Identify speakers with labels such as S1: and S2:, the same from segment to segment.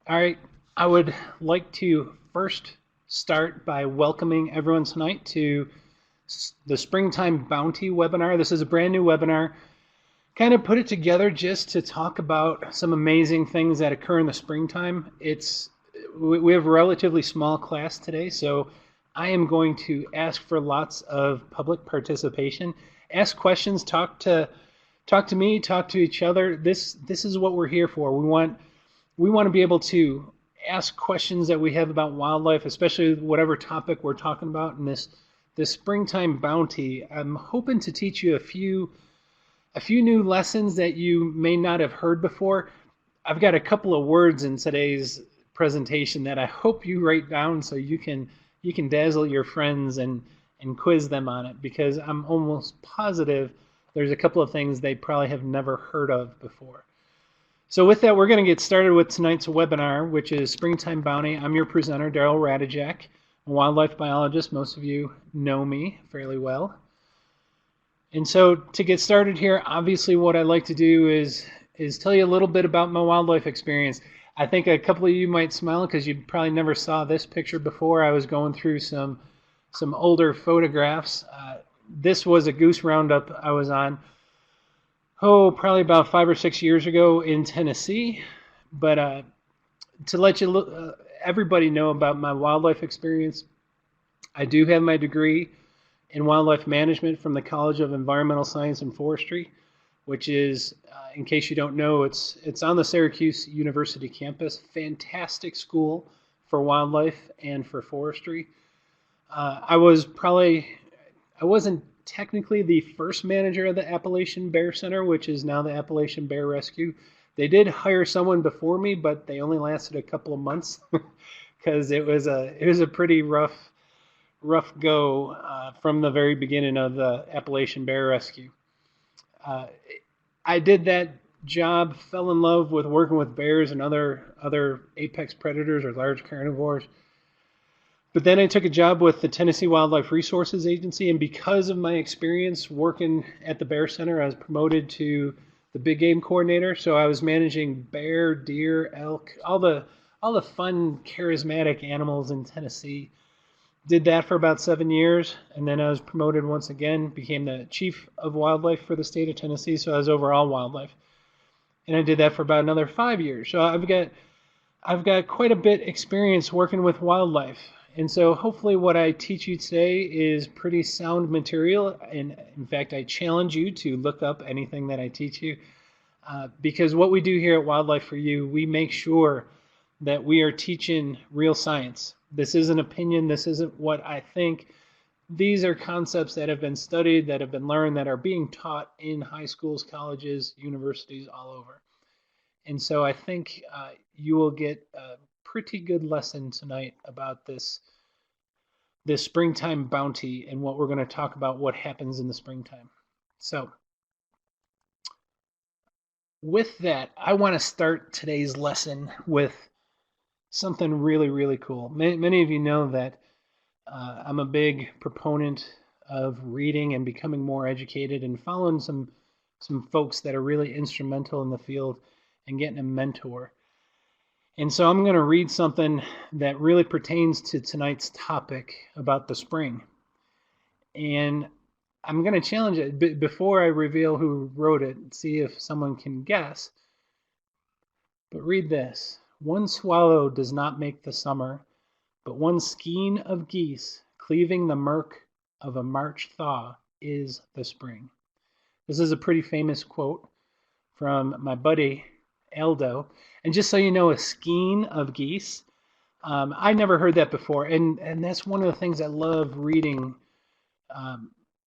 S1: All right, I would like to first start by welcoming everyone tonight to the Springtime Bounty webinar. This is a brand new webinar. Kind of put it together just to talk about some amazing things that occur in the springtime. We have a relatively small class today, so I am going to ask for lots of public participation. Ask questions, talk to me, talk to each other. This is what we're here for. We want to be able to ask questions that we have about wildlife, especially whatever topic we're talking about in this springtime bounty. I'm hoping to teach you a few new lessons that you may not have heard before. I've got a couple of words in today's presentation that I hope you write down so you can dazzle your friends and quiz them on it, because I'm almost positive there's a couple of things they probably have never heard of before. So with that, we're going to get started with tonight's webinar, which is Springtime Bounty. I'm your presenter, Daryl Radijak, a wildlife biologist. Most of you know me fairly well. And so to get started here, obviously what I like to do is tell you a little bit about my wildlife experience. I think a couple of you might smile because you probably never saw this picture before. I was going through some older photographs. This was a goose roundup I was on, probably about 5 or 6 years ago in Tennessee. But to let everybody know about my wildlife experience, I do have my degree in wildlife management from the College of Environmental Science and Forestry, which is, in case you don't know, it's on the Syracuse University campus. Fantastic school for wildlife and for forestry. I wasn't technically the first manager of the Appalachian Bear Center, which is now the Appalachian Bear Rescue. They did hire someone before me, but they only lasted a couple of months because it was a pretty rough go from the very beginning of the Appalachian Bear Rescue. Uh, I did that job, fell in love with working with bears and other apex predators or large carnivores. But then I took a job with the Tennessee Wildlife Resources Agency, and because of my experience working at the Bear Center, I was promoted to the big game coordinator. So I was managing bear, deer, elk, all the fun, charismatic animals in Tennessee. Did that for about 7 years, and then I was promoted once again, became the chief of wildlife for the state of Tennessee. So I was over all wildlife, and I did that for about another 5 years. So I've got quite a bit experience working with wildlife. And so hopefully what I teach you today is pretty sound material. And in fact, I challenge you to look up anything that I teach you, because what we do here at Wildlife for You, we make sure that we are teaching real science. This isn't opinion. This isn't what I think. These are concepts that have been studied, that have been learned, that are being taught in high schools, colleges, universities, all over. And so I think you will get a pretty good lesson tonight about this springtime bounty and what we're going to talk about, what happens in the springtime. So with that, I want to start today's lesson with something really, really cool. Many of you know that I'm a big proponent of reading and becoming more educated and following some folks that are really instrumental in the field and getting a mentor. And so I'm going to read something that really pertains to tonight's topic about the spring. And I'm going to challenge it before I reveal who wrote it, see if someone can guess. But read this. One swallow does not make the summer, but one skein of geese cleaving the murk of a March thaw is the spring. This is a pretty famous quote from my buddy Aldo. And just so you know, a skein of geese, I never heard that before. And that's one of the things I love reading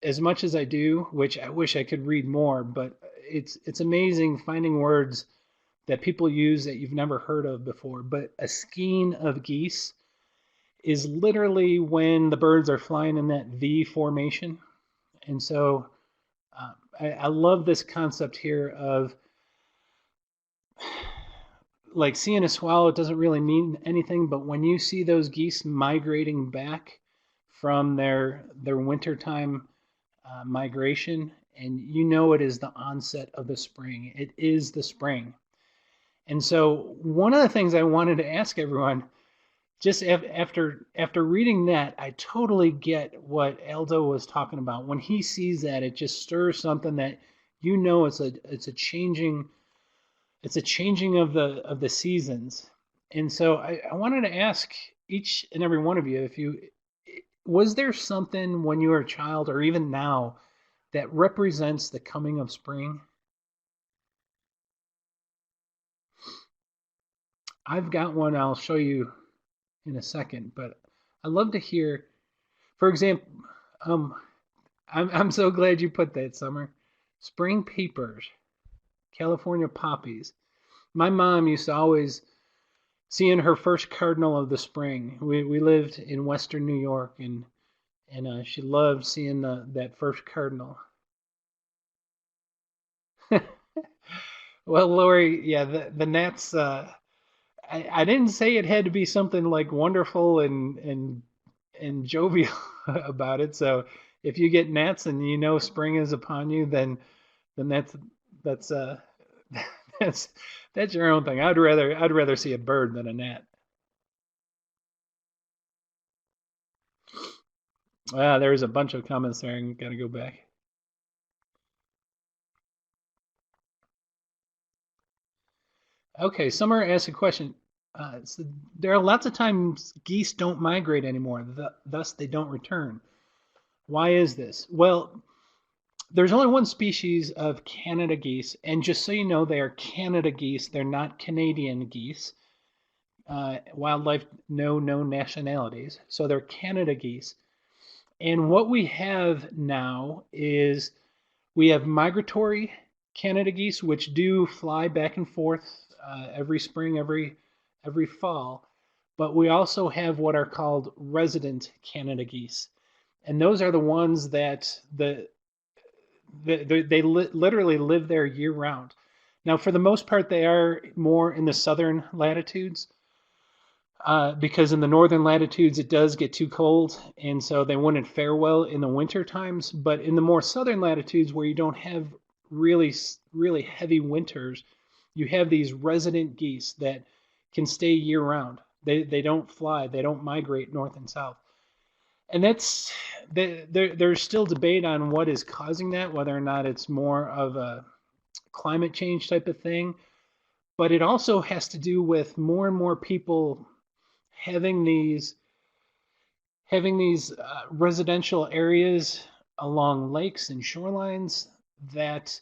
S1: as much as I do, which I wish I could read more, but it's amazing finding words that people use that you've never heard of before. But a skein of geese is literally when the birds are flying in that V formation. And so I love this concept here of, like, seeing a swallow, it doesn't really mean anything, but when you see those geese migrating back from their wintertime migration, and you know it is the onset of the spring. It is the spring. And so one of the things I wanted to ask everyone, just after reading that, I totally get what Aldo was talking about. When he sees that, it just stirs something that it's a changing of the seasons. And so I wanted to ask each and every one of you, if you was there something when you were a child or even now that represents the coming of spring? I've got one I'll show you in a second, but I'd love to hear, for example, um, I'm so glad you put that, Summer. Spring peepers, California poppies. My mom used to always seeing her first cardinal of the spring. We lived in Western New York, and she loved seeing that first cardinal. Well, Lori, yeah, the gnats. I didn't say it had to be something like wonderful and jovial about it. So if you get gnats and you know spring is upon you, then that's that's that's your own thing. I'd rather see a bird than a gnat. There's a bunch of comments there. I gotta go back. Okay, Summer asked a question. So there are lots of times geese don't migrate anymore, thus they don't return. Why is this? Well, there's only one species of Canada geese, and just so you know, they are Canada geese. They're not Canadian geese. Wildlife know no nationalities, so they're Canada geese. And what we have now is we have migratory Canada geese, which do fly back and forth every spring, every fall. But we also have what are called resident Canada geese, and those are the ones that they literally live there year round. Now, for the most part, they are more in the southern latitudes because in the northern latitudes it does get too cold, and so they wouldn't fare well in the winter times. But in the more southern latitudes where you don't have really heavy winters, you have these resident geese that can stay year round. They don't fly, they don't migrate north and south. And there's still debate on what is causing that, whether or not it's more of a climate change type of thing. But it also has to do with more and more people having these residential areas along lakes and shorelines that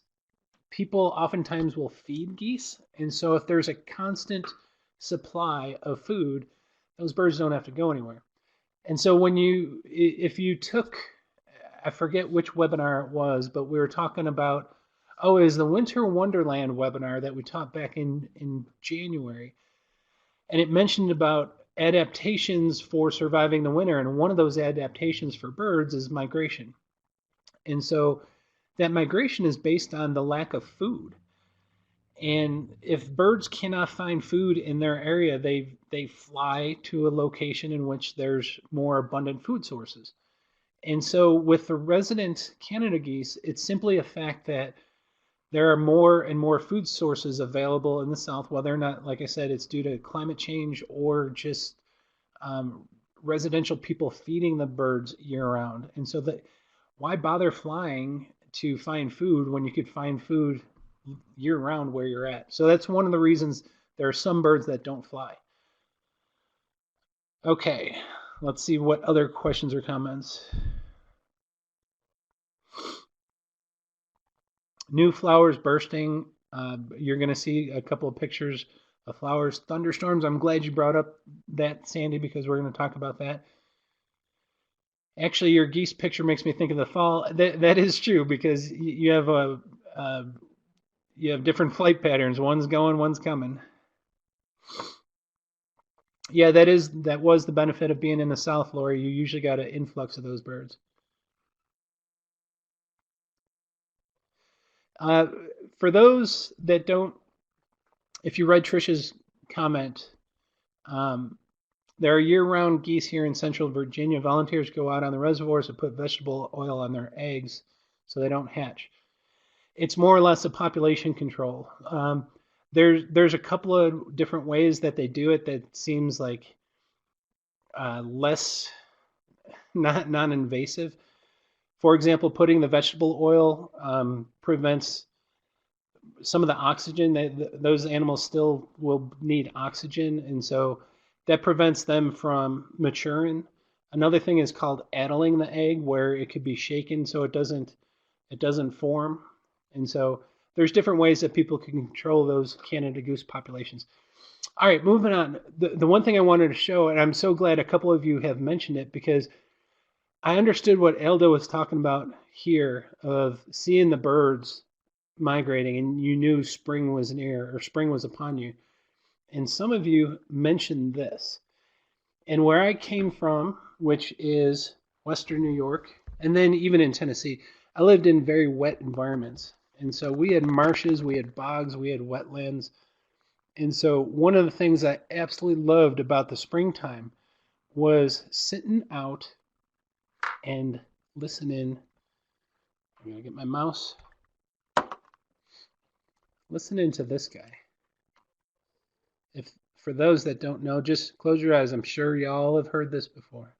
S1: people oftentimes will feed geese. And so if there's a constant supply of food, those birds don't have to go anywhere. And so if you took, I forget which webinar it was, but we were talking about, it was the Winter Wonderland webinar that we taught back in January. And it mentioned about adaptations for surviving the winter. And one of those adaptations for birds is migration. And so that migration is based on the lack of food. And if birds cannot find food in their area, they fly to a location in which there's more abundant food sources. And so with the resident Canada geese, it's simply a fact that there are more and more food sources available in the South, whether or not, like I said, it's due to climate change or just residential people feeding the birds year round. And so why bother flying to find food when you could find food year round where you're at? So that's one of the reasons there are some birds that don't fly. Okay, let's see what other questions or comments. New flowers bursting. You're going to see a couple of pictures of flowers. Thunderstorms. I'm glad you brought up that, Sandy, because we're going to talk about that. Actually, your geese picture makes me think of the fall. That is true because you have different flight patterns. One's going, one's coming. Yeah, that was the benefit of being in the South, Lori. You usually got an influx of those birds. For those that don't, if you read Trisha's comment, there are year-round geese here in Central Virginia. Volunteers go out on the reservoirs to put vegetable oil on their eggs so they don't hatch. It's more or less a population control. there's a couple of different ways that they do it that seems like less not non-invasive. For example, putting the vegetable oil prevents some of the oxygen. Those animals still will need oxygen, and so that prevents them from maturing. Another thing is called addling the egg, where it could be shaken so it doesn't form. And so there's different ways that people can control those Canada goose populations. All right, moving on. The one thing I wanted to show, and I'm so glad a couple of you have mentioned it, because I understood what Elda was talking about here of seeing the birds migrating, and you knew spring was near or spring was upon you. And some of you mentioned this. And where I came from, which is Western New York, and then even in Tennessee, I lived in very wet environments. And so we had marshes, we had bogs, we had wetlands. And so one of the things I absolutely loved about the springtime was sitting out and listening. I'm going to get my mouse. Listening to this guy. If for those that don't know, just close your eyes. I'm sure y'all have heard this before.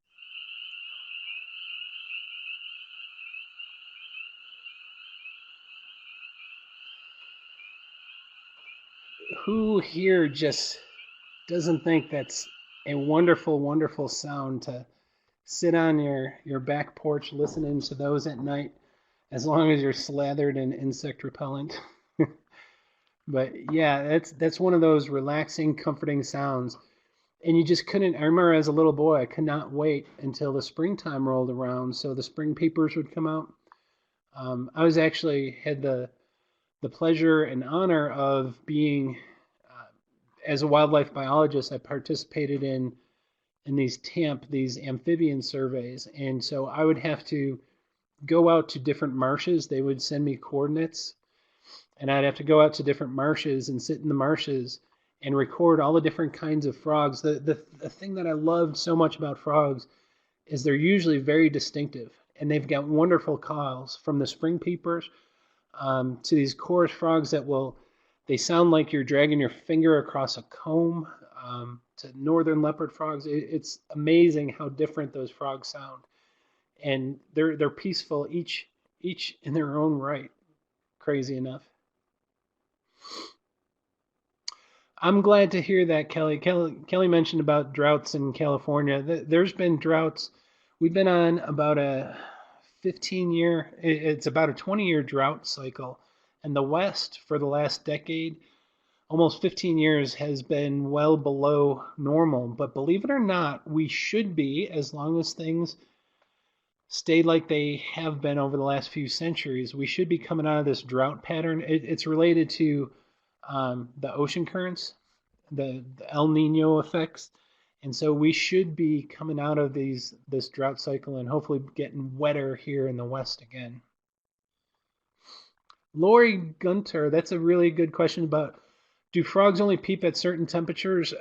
S1: Who here just doesn't think that's a wonderful, wonderful sound to sit on your back porch listening to those at night, as long as you're slathered in insect repellent? But yeah, that's one of those relaxing, comforting sounds. And you just couldn't. I remember as a little boy, I could not wait until the springtime rolled around, so the spring peepers would come out. I was actually had the pleasure and honor of being, as a wildlife biologist, I participated in these amphibian surveys, and so I would have to go out to different marshes. They would send me coordinates, and I'd have to go out to different marshes and sit in the marshes and record all the different kinds of frogs. The thing that I loved so much about frogs is they're usually very distinctive, and they've got wonderful calls, from the spring peepers to these chorus frogs they sound like you're dragging your finger across a comb, to northern leopard frogs. It's amazing how different those frogs sound, and they're peaceful, each in their own right. Crazy enough. I'm glad to hear that, Kelly. Kelly mentioned about droughts in California. There's been droughts. We've been on about a 15-year, it's about a 20-year drought cycle. And the West, for the last decade, almost 15 years, has been well below normal. But believe it or not, we should be, as long as things stay like they have been over the last few centuries, we should be coming out of this drought pattern. It's related to the ocean currents, the El Nino effects. And so we should be coming out of this drought cycle and hopefully getting wetter here in the West again. Lori Gunter, that's a really good question about, do frogs only peep at certain temperatures?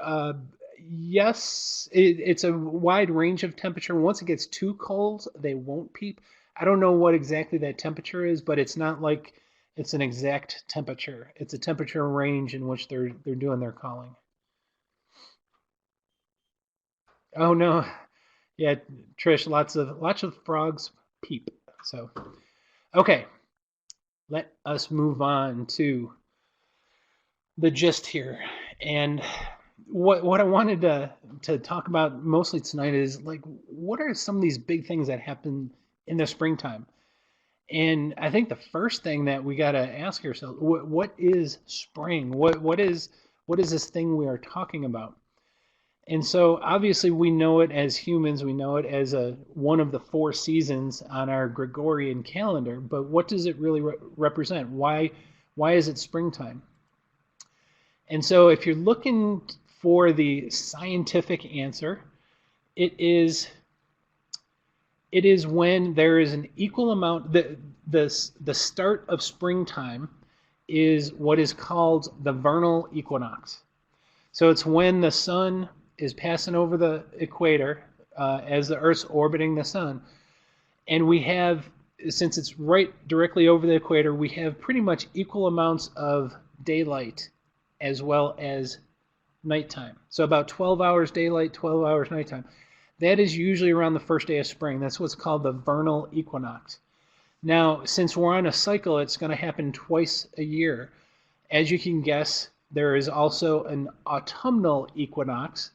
S1: Yes, it's a wide range of temperature. Once it gets too cold, they won't peep. I don't know what exactly that temperature is, but it's not like it's an exact temperature. It's a temperature range in which they're doing their calling. Oh no, yeah, Trish, lots of frogs peep. So, okay, let us move on to the gist here. And what I wanted to talk about mostly tonight is, like, what are some of these big things that happen in the springtime? And I think the first thing that we got to ask ourselves, what is spring? What is this thing we are talking about? And so obviously we know it as humans, we know it as one of the 4 seasons on our Gregorian calendar, but what does it really represent? Why is it springtime? And so if you're looking for the scientific answer, it is when there is an equal amount. The start of springtime is what is called the vernal equinox. So it's when the sun is passing over the equator, as the Earth's orbiting the sun. And we have, since it's right directly over the equator, we have pretty much equal amounts of daylight as well as nighttime. So about 12 hours daylight, 12 hours nighttime. That is usually around the first day of spring. That's what's called the vernal equinox. Now, since we're on a cycle, it's going to happen twice a year. As you can guess, there is also an autumnal equinox.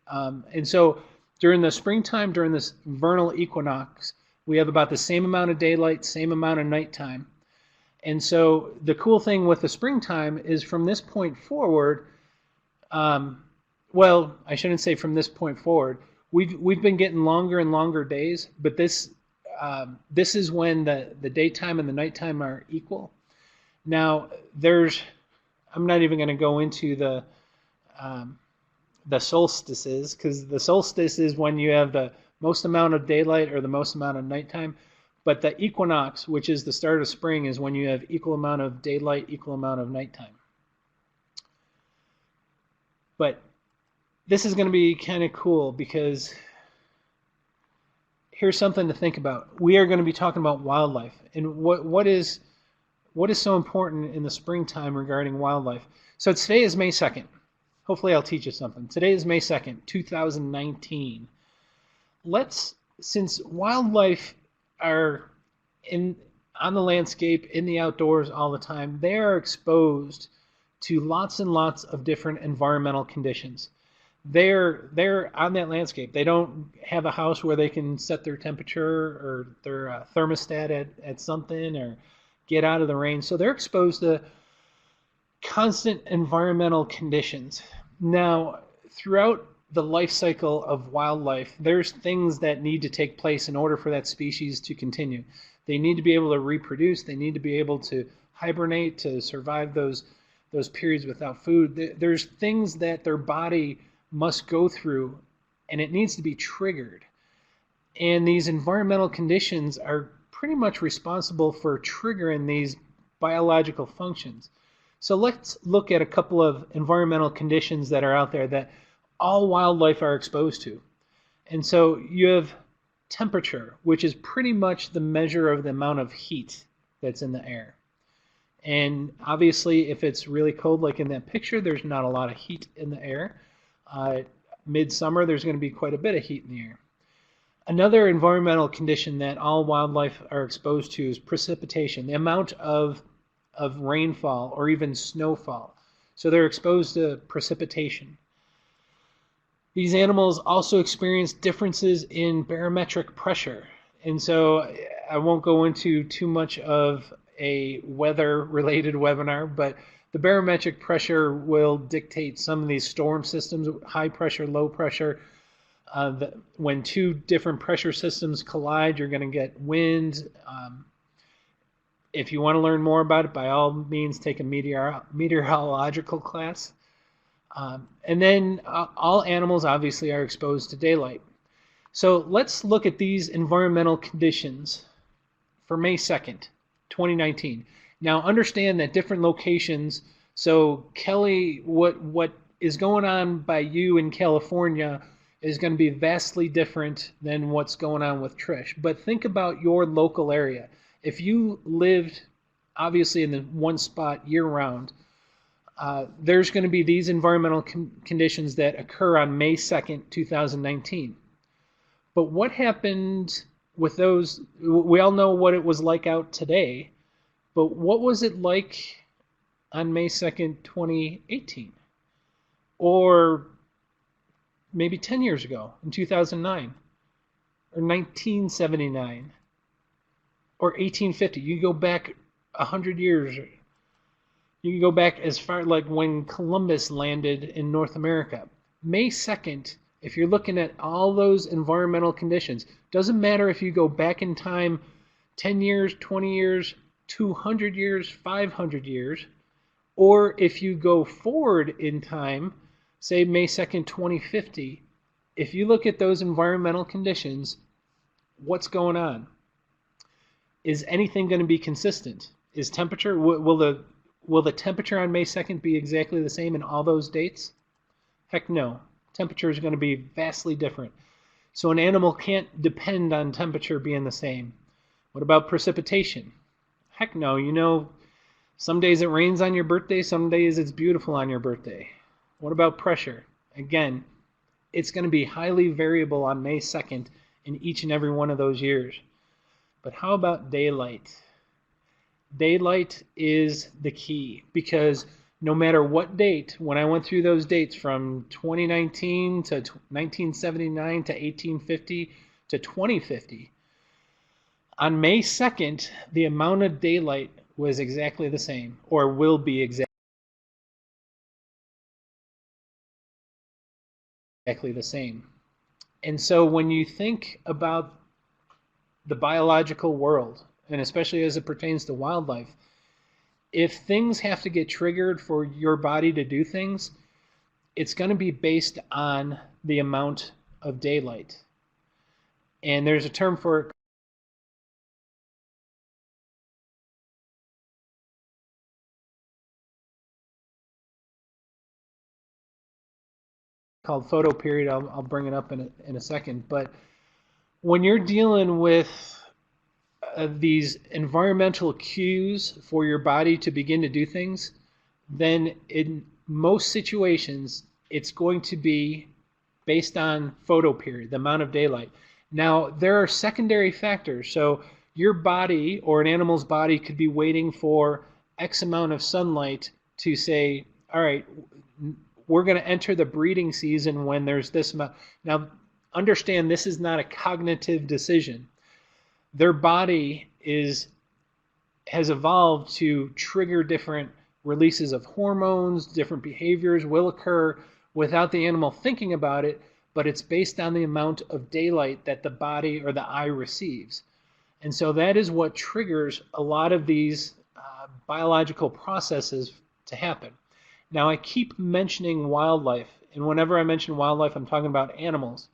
S1: And so during the springtime, during this vernal equinox, we have about the same amount of daylight, same amount of nighttime. And so the cool thing with the springtime is from this point forward, well, I shouldn't say from this point forward, we've been getting longer and longer days, but this is when the daytime and the nighttime are equal. Now, I'm not even going to go into the solstices, because the solstice is when you have the most amount of daylight or the most amount of nighttime. But the equinox, which is the start of spring, is when you have equal amount of daylight, equal amount of nighttime. But this is going to be kind of cool, because here's something to think about. We are going to be talking about wildlife, and what is so important in the springtime regarding wildlife. So today is May 2nd. Hopefully I'll teach you something. Today is May 2nd, 2019. Since wildlife are on the landscape, in the outdoors all the time, they are exposed to lots and lots of different environmental conditions. They're on that landscape. They don't have a house where they can set their temperature or their thermostat at something or get out of the rain. So they're exposed to constant environmental conditions. Now, throughout the life cycle of wildlife, there's things that need to take place in order for that species to continue. They need to be able to reproduce. They need to be able to hibernate to survive those periods without food. There's things that their body must go through, and it needs to be triggered. And these environmental conditions are pretty much responsible for triggering these biological functions. So let's look at a couple of environmental conditions that are out there that all wildlife are exposed to. And so you have temperature, which is pretty much the measure of the amount of heat that's in the air. And obviously, if it's really cold, like in that picture, there's not a lot of heat in the air. Midsummer, there's going to be quite a bit of heat in the air. Another environmental condition that all wildlife are exposed to is precipitation, the amount of rainfall or even snowfall. So they're exposed to precipitation. These animals also experience differences in barometric pressure. And so I won't go into too much of a weather-related webinar, but the barometric pressure will dictate some of these storm systems, high pressure, low pressure. When two different pressure systems collide, you're going to get wind. If you want to learn more about it, by all means, take a meteorological class. And then all animals obviously are exposed to daylight. So let's look at these environmental conditions for May 2nd, 2019. Now understand that different locations, so Kelly, what is going on by you in California is going to be vastly different than what's going on with Trish. But think about your local area. If you lived obviously in the one spot year-round, there's going to be these environmental conditions that occur on May 2nd, 2019. But what happened with those? We all know what it was like out today, but what was it like on May 2nd, 2018? Or maybe 10 years ago in 2009, or 1979, or 1850. You go back 100 years. You can go back as far like when Columbus landed in North America. May 2nd, if you're looking at all those environmental conditions, doesn't matter if you go back in time 10 years, 20 years, 200 years, 500 years, or if you go forward in time, say May 2nd, 2050, if you look at those environmental conditions, what's going on? Is anything going to be consistent? Is temperature, will the temperature on May 2nd be exactly the same in all those dates? Heck no. Temperature is going to be vastly different. So an animal can't depend on temperature being the same. What about precipitation? Heck no. You know, Some days it rains on your birthday, some days it's beautiful on your birthday. What about pressure? Again, it's going to be highly variable on May 2nd in each and every one of those years. But how about daylight? Daylight is the key, because no matter what date, when I went through those dates from 2019 to 1979 to 1850 to 2050, on May 2nd, the amount of daylight was exactly the same, or will be exactly the same. And so when you think about the biological world, and especially as it pertains to wildlife, if things have to get triggered for your body to do things, it's going to be based on the amount of daylight. And there's a term for it called photoperiod. I'll bring it up in a second. But when you're dealing with these environmental cues for your body to begin to do things, then in most situations, it's going to be based on photoperiod, the amount of daylight. Now, there are secondary factors. So your body or an animal's body could be waiting for X amount of sunlight to say, all right, we're going to enter the breeding season when there's this amount. Now, understand this is not a cognitive decision. Their body has evolved to trigger different releases of hormones, different behaviors will occur without the animal thinking about it, but it's based on the amount of daylight that the body or the eye receives. And so that is what triggers a lot of these biological processes to happen. Now, I keep mentioning wildlife, and whenever I mention wildlife, I'm talking about animals.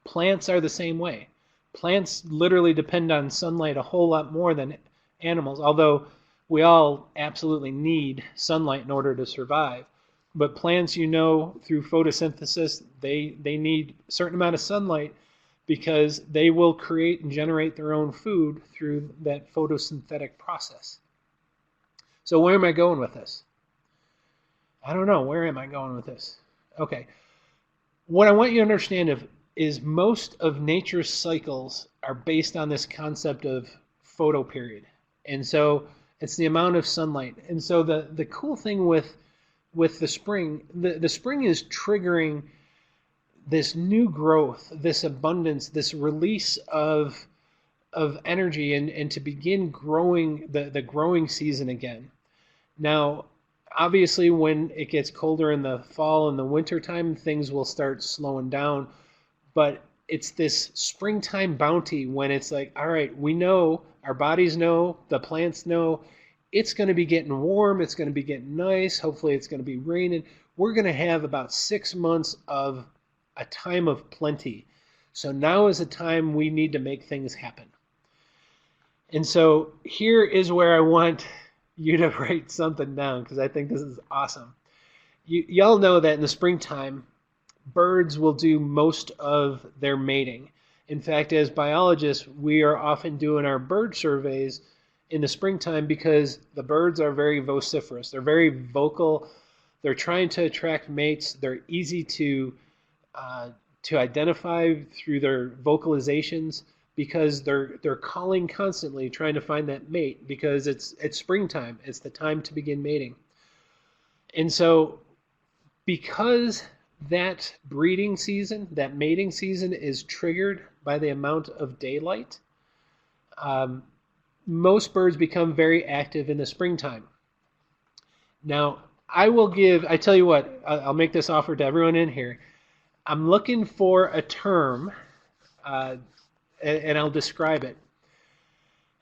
S1: Plants are the same way. Plants literally depend on sunlight a whole lot more than animals, although we all absolutely need sunlight in order to survive. But plants, you know, through photosynthesis, they need a certain amount of sunlight because they will create and generate their own food through that photosynthetic process. So where am I going with this? I don't know. Where am I going with this? Okay. What I want you to understand is most of nature's cycles are based on this concept of photoperiod. And so it's the amount of sunlight. And so the cool thing with the spring, the spring is triggering this new growth, this abundance, this release of energy and to begin growing the growing season again. Now, obviously, when it gets colder in the fall and the winter time, things will start slowing down. But it's this springtime bounty when it's like, all right, we know, our bodies know, the plants know, it's going to be getting warm, it's going to be getting nice, hopefully it's going to be raining. We're going to have about 6 months of a time of plenty. So now is a time we need to make things happen. And so here is where I want you to write something down, because I think this is awesome. Y'all know that in the springtime, birds will do most of their mating. In fact, as biologists, we are often doing our bird surveys in the springtime because the birds are very vociferous. They're very vocal. They're trying to attract mates. They're easy to identify through their vocalizations because they're calling constantly, trying to find that mate because it's springtime. It's the time to begin mating. And so because that breeding season, that mating season is triggered by the amount of daylight, most birds become very active in the springtime. Now, I tell you what, I'll make this offer to everyone in here. I'm looking for a term, and I'll describe it.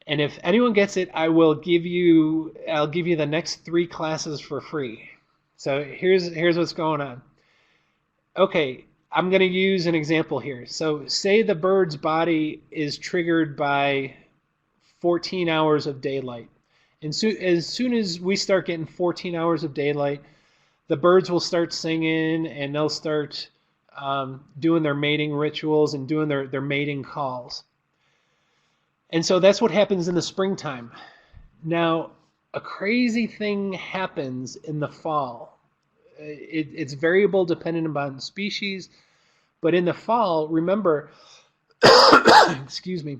S1: And if anyone gets it, I'll give you the next 3 classes for free. So here's what's going on. Okay, I'm going to use an example here. So say the bird's body is triggered by 14 hours of daylight. And as soon as we start getting 14 hours of daylight, the birds will start singing and they'll start doing their mating rituals and doing their mating calls. And so that's what happens in the springtime. Now, a crazy thing happens in the fall. It's variable depending upon species, but in the fall, remember, excuse me,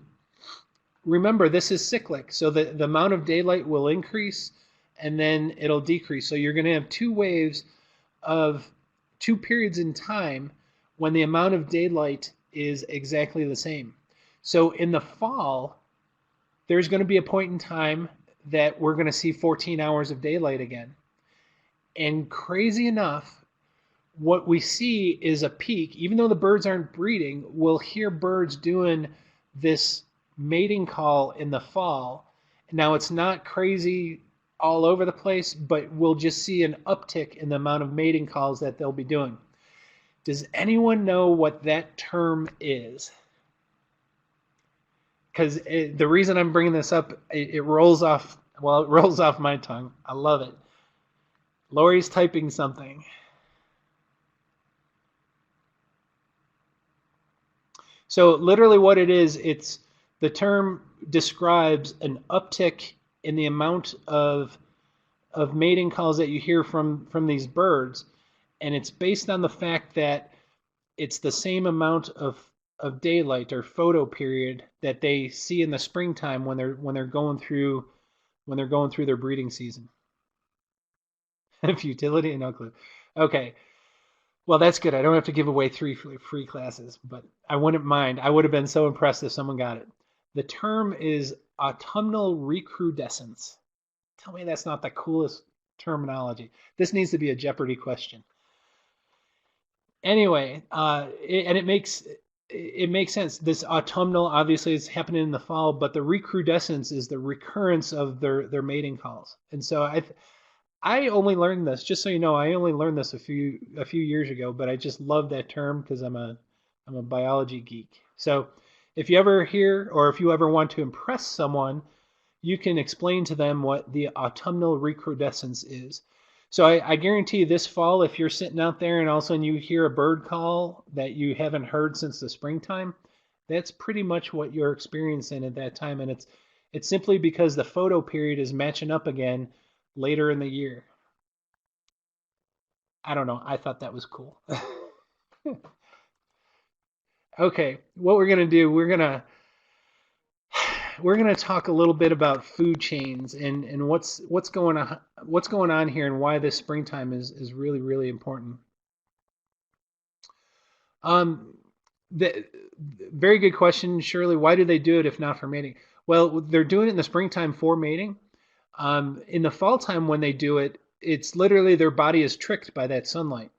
S1: remember this is cyclic. So the amount of daylight will increase and then it'll decrease. So you're going to have two waves of two periods in time when the amount of daylight is exactly the same. So in the fall, there's going to be a point in time that we're going to see 14 hours of daylight again. And crazy enough, what we see is a peak. Even though the birds aren't breeding, we'll hear birds doing this mating call in the fall. Now, it's not crazy all over the place, but we'll just see an uptick in the amount of mating calls that they'll be doing. Does anyone know what that term is? Because the reason I'm bringing this up, it rolls off, well, it rolls off my tongue. I love it. Lori's typing something. So literally what it is, it's the term describes an uptick in the amount of mating calls that you hear from these birds, and it's based on the fact that it's the same amount of daylight or photo period that they see in the springtime when they're going through their breeding season. Futility, no clue. Okay. Well, that's good. I don't have to give away 3 free classes, but I wouldn't mind. I would have been so impressed if someone got it. The term is autumnal recrudescence. Tell me that's not the coolest terminology. This needs to be a Jeopardy question. Anyway, it makes sense. This autumnal obviously is happening in the fall, but the recrudescence is the recurrence of their mating calls. And so I only learned this, just so you know, I only learned this a few years ago, but I just love that term because I'm a biology geek. So if you ever hear, or if you ever want to impress someone, you can explain to them what the autumnal recrudescence is. So I guarantee you this fall, if you're sitting out there and all of a sudden you hear a bird call that you haven't heard since the springtime, that's pretty much what you're experiencing at that time. And it's simply because the photo period is matching up again later in the year. I don't know. I thought that was cool. Okay, what we're gonna do, we're gonna talk a little bit about food chains and what's going on here and why this springtime is really, really important. The very good question, Shirley. Why do they do it if not for mating? Well, they're doing it in the springtime for mating. In the fall time when they do it, it's literally their body is tricked by that sunlight.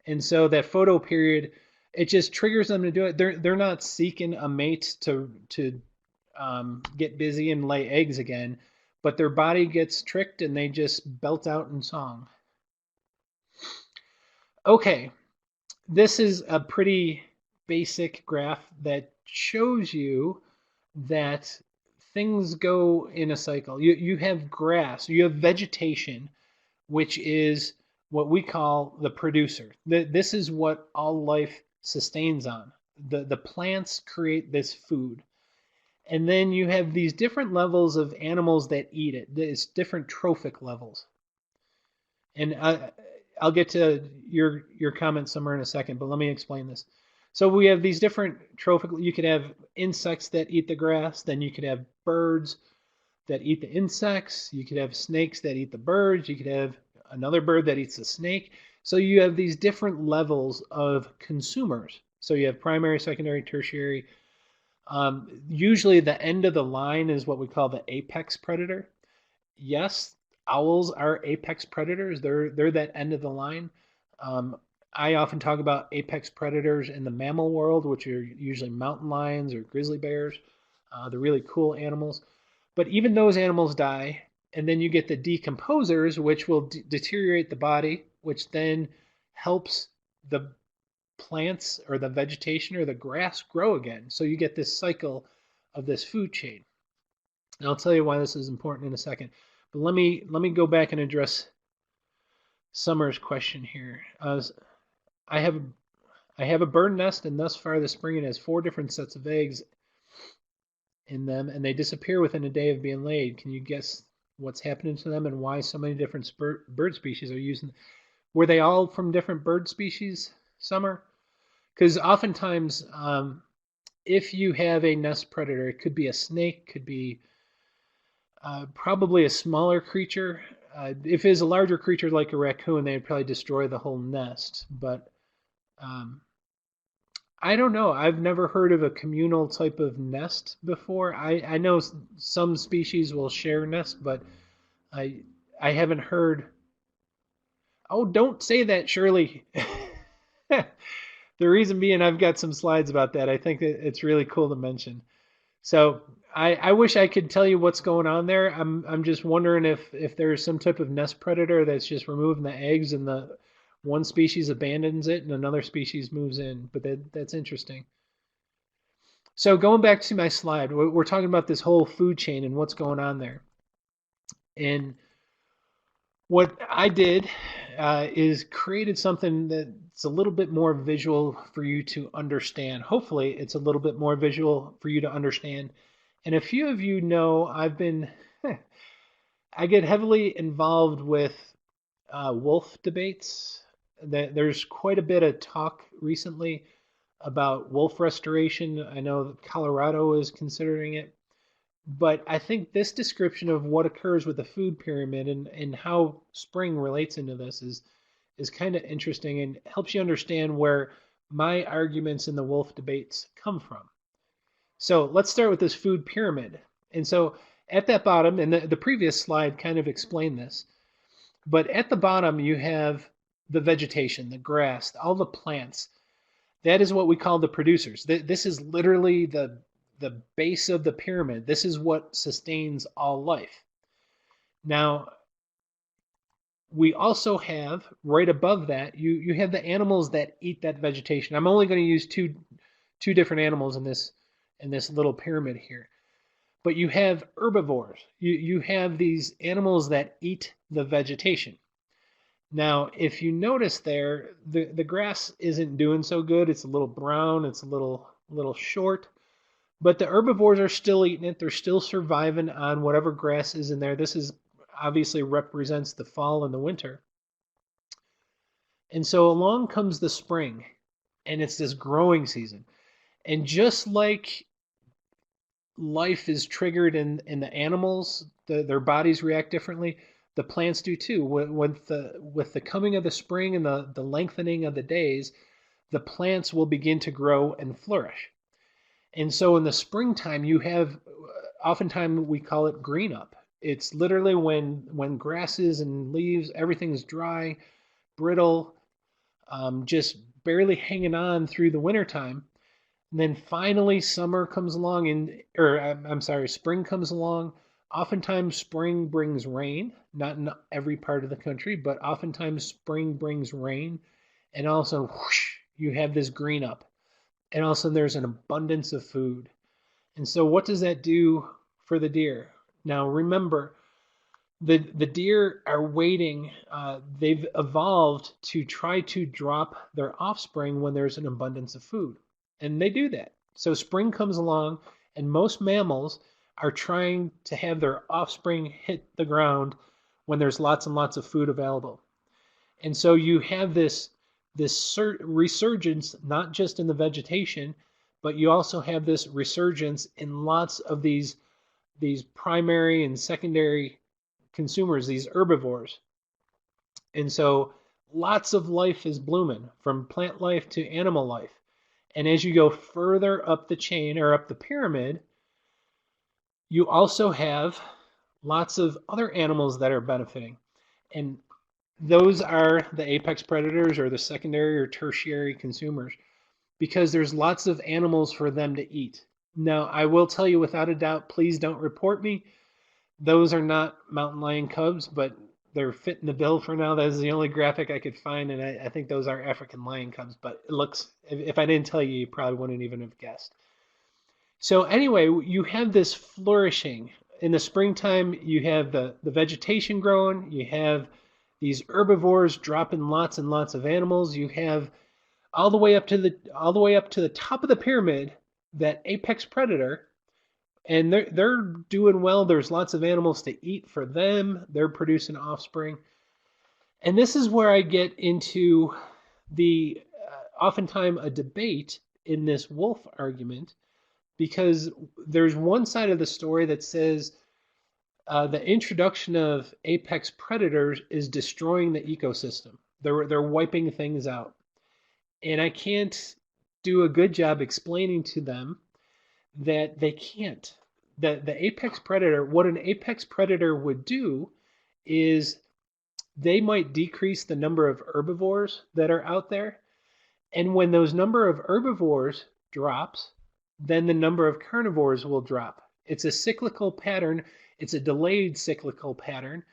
S1: And so that photo period, it just triggers them to do it. They're not seeking a mate to get busy and lay eggs again, but their body gets tricked and they just belt out in song. Okay, this is a pretty basic graph that shows you that things go in a cycle. You have grass, you have vegetation, which is what we call the producer. This is what all life sustains on. The plants create this food. And then you have these different levels of animals that eat it. It's different trophic levels. And I'll get to your comment somewhere in a second, but let me explain this. So we have these different trophic, you could have insects that eat the grass, then you could have birds that eat the insects, you could have snakes that eat the birds, you could have another bird that eats the snake. So you have these different levels of consumers. So you have primary, secondary, tertiary. Usually the end of the line is what we call the apex predator. Yes, owls are apex predators. They're that end of the line. I often talk about apex predators in the mammal world, which are usually mountain lions or grizzly bears. They're really cool animals. But even those animals die, and then you get the decomposers, which will deteriorate the body, which then helps the plants or the vegetation or the grass grow again. So you get this cycle of this food chain. And I'll tell you why this is important in a second. But let me go back and address Summer's question here. I have a bird nest, and thus far this spring it has 4 different sets of eggs in them, and they disappear within a day of being laid. Can you guess what's happening to them and why so many different bird species are using. Were they all from different bird species, Summer? Because oftentimes, if you have a nest predator, it could be a snake, could be probably a smaller creature. If it is a larger creature like a raccoon, they would probably destroy the whole nest. But um, I don't know. I've never heard of a communal type of nest before. I know some species will share nest, but I I haven't heard. Oh, don't say that, Shirley. The reason being, I've got some slides about that. I think that it's really cool to mention. So I wish I could tell you what's going on there. I'm just wondering if there's some type of nest predator that's just removing the eggs and the one species abandons it and another species moves in. But that's interesting. So going back to my slide, we're talking about this whole food chain and what's going on there. And what I did is created something that's a little bit more visual for you to understand. Hopefully, it's a little bit more visual for you to understand. And a few of you know I get heavily involved with wolf debates. There's quite a bit of talk recently about wolf restoration. I know that Colorado is considering it. But I think this description of what occurs with the food pyramid and how spring relates into this is kind of interesting and helps you understand where my arguments in the wolf debates come from. So let's start with this food pyramid. And so at that bottom, and the previous slide kind of explained this, but at the bottom you have the vegetation, the grass, all the plants. That is what we call the producers. This is literally the base of the pyramid. This is what sustains all life. Now, we also have right above that, you have the animals that eat that vegetation. I'm only going to use two different animals in this little pyramid here. But you have herbivores. You have these animals that eat the vegetation. Now, if you notice there, the grass isn't doing so good. It's a little brown, it's a little short. But the herbivores are still eating it. They're still surviving on whatever grass is in there. This is obviously represents the fall and the winter. And so along comes the spring, and it's this growing season. And just like life is triggered in the animals, their bodies react differently, the plants do too. With the coming of the spring and the lengthening of the days, the plants will begin to grow and flourish. And so in the springtime, you have, oftentimes we call it green up. It's literally when grasses and leaves, everything's dry, brittle, just barely hanging on through the wintertime. And then finally summer comes along, spring comes along. Oftentimes spring brings rain, not in every part of the country, but oftentimes spring brings rain. And also, whoosh, you have this green up. And all of a sudden there's an abundance of food. And so what does that do for the deer? Now remember, the deer are waiting. They've evolved to try to drop their offspring when there's an abundance of food. And they do that. So spring comes along and most mammals are trying to have their offspring hit the ground when there's lots and lots of food available. And so you have this resurgence, not just in the vegetation, but you also have this resurgence in lots of these primary and secondary consumers, these herbivores. And so lots of life is blooming, from plant life to animal life. And as you go further up the chain or up the pyramid, you also have lots of other animals that are benefiting. And those are the apex predators or the secondary or tertiary consumers, because there's lots of animals for them to eat. Now, I will tell you without a doubt, please don't report me. Those are not mountain lion cubs, but they're fitting the bill for now. That is the only graphic I could find, and I think those are African lion cubs. But it looks, if I didn't tell you, you probably wouldn't even have guessed. So anyway, you have this flourishing. In the springtime, you have the vegetation growing. You have these herbivores dropping lots and lots of animals. You have all the way up to the top of the pyramid, that apex predator and they're doing well. There's lots of animals to eat for them. They're producing offspring. And this is where I get into the oftentimes a debate in this wolf argument, because there's one side of the story that says the introduction of apex predators is destroying the ecosystem. They're wiping things out, and I can't do a good job explaining to them that they can't. The apex predator, what an apex predator would do is they might decrease the number of herbivores that are out there. And when those number of herbivores drops, then the number of carnivores will drop. It's a cyclical pattern. It's a delayed cyclical pattern.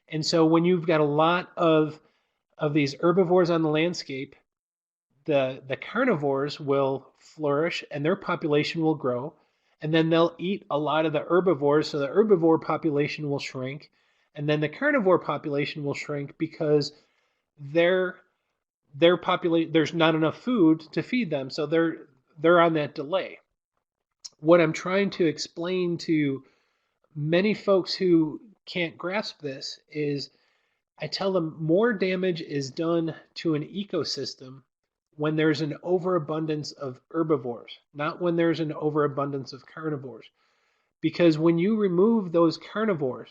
S1: And so when you've got a lot of these herbivores on the landscape, the carnivores will flourish and their population will grow. And then they'll eat a lot of the herbivores, so the herbivore population will shrink. And then the carnivore population will shrink because their population, there's not enough food to feed them, so they're on that delay. What I'm trying to explain to many folks who can't grasp this is I tell them more damage is done to an ecosystem when there's an overabundance of herbivores, not when there's an overabundance of carnivores. Because when you remove those carnivores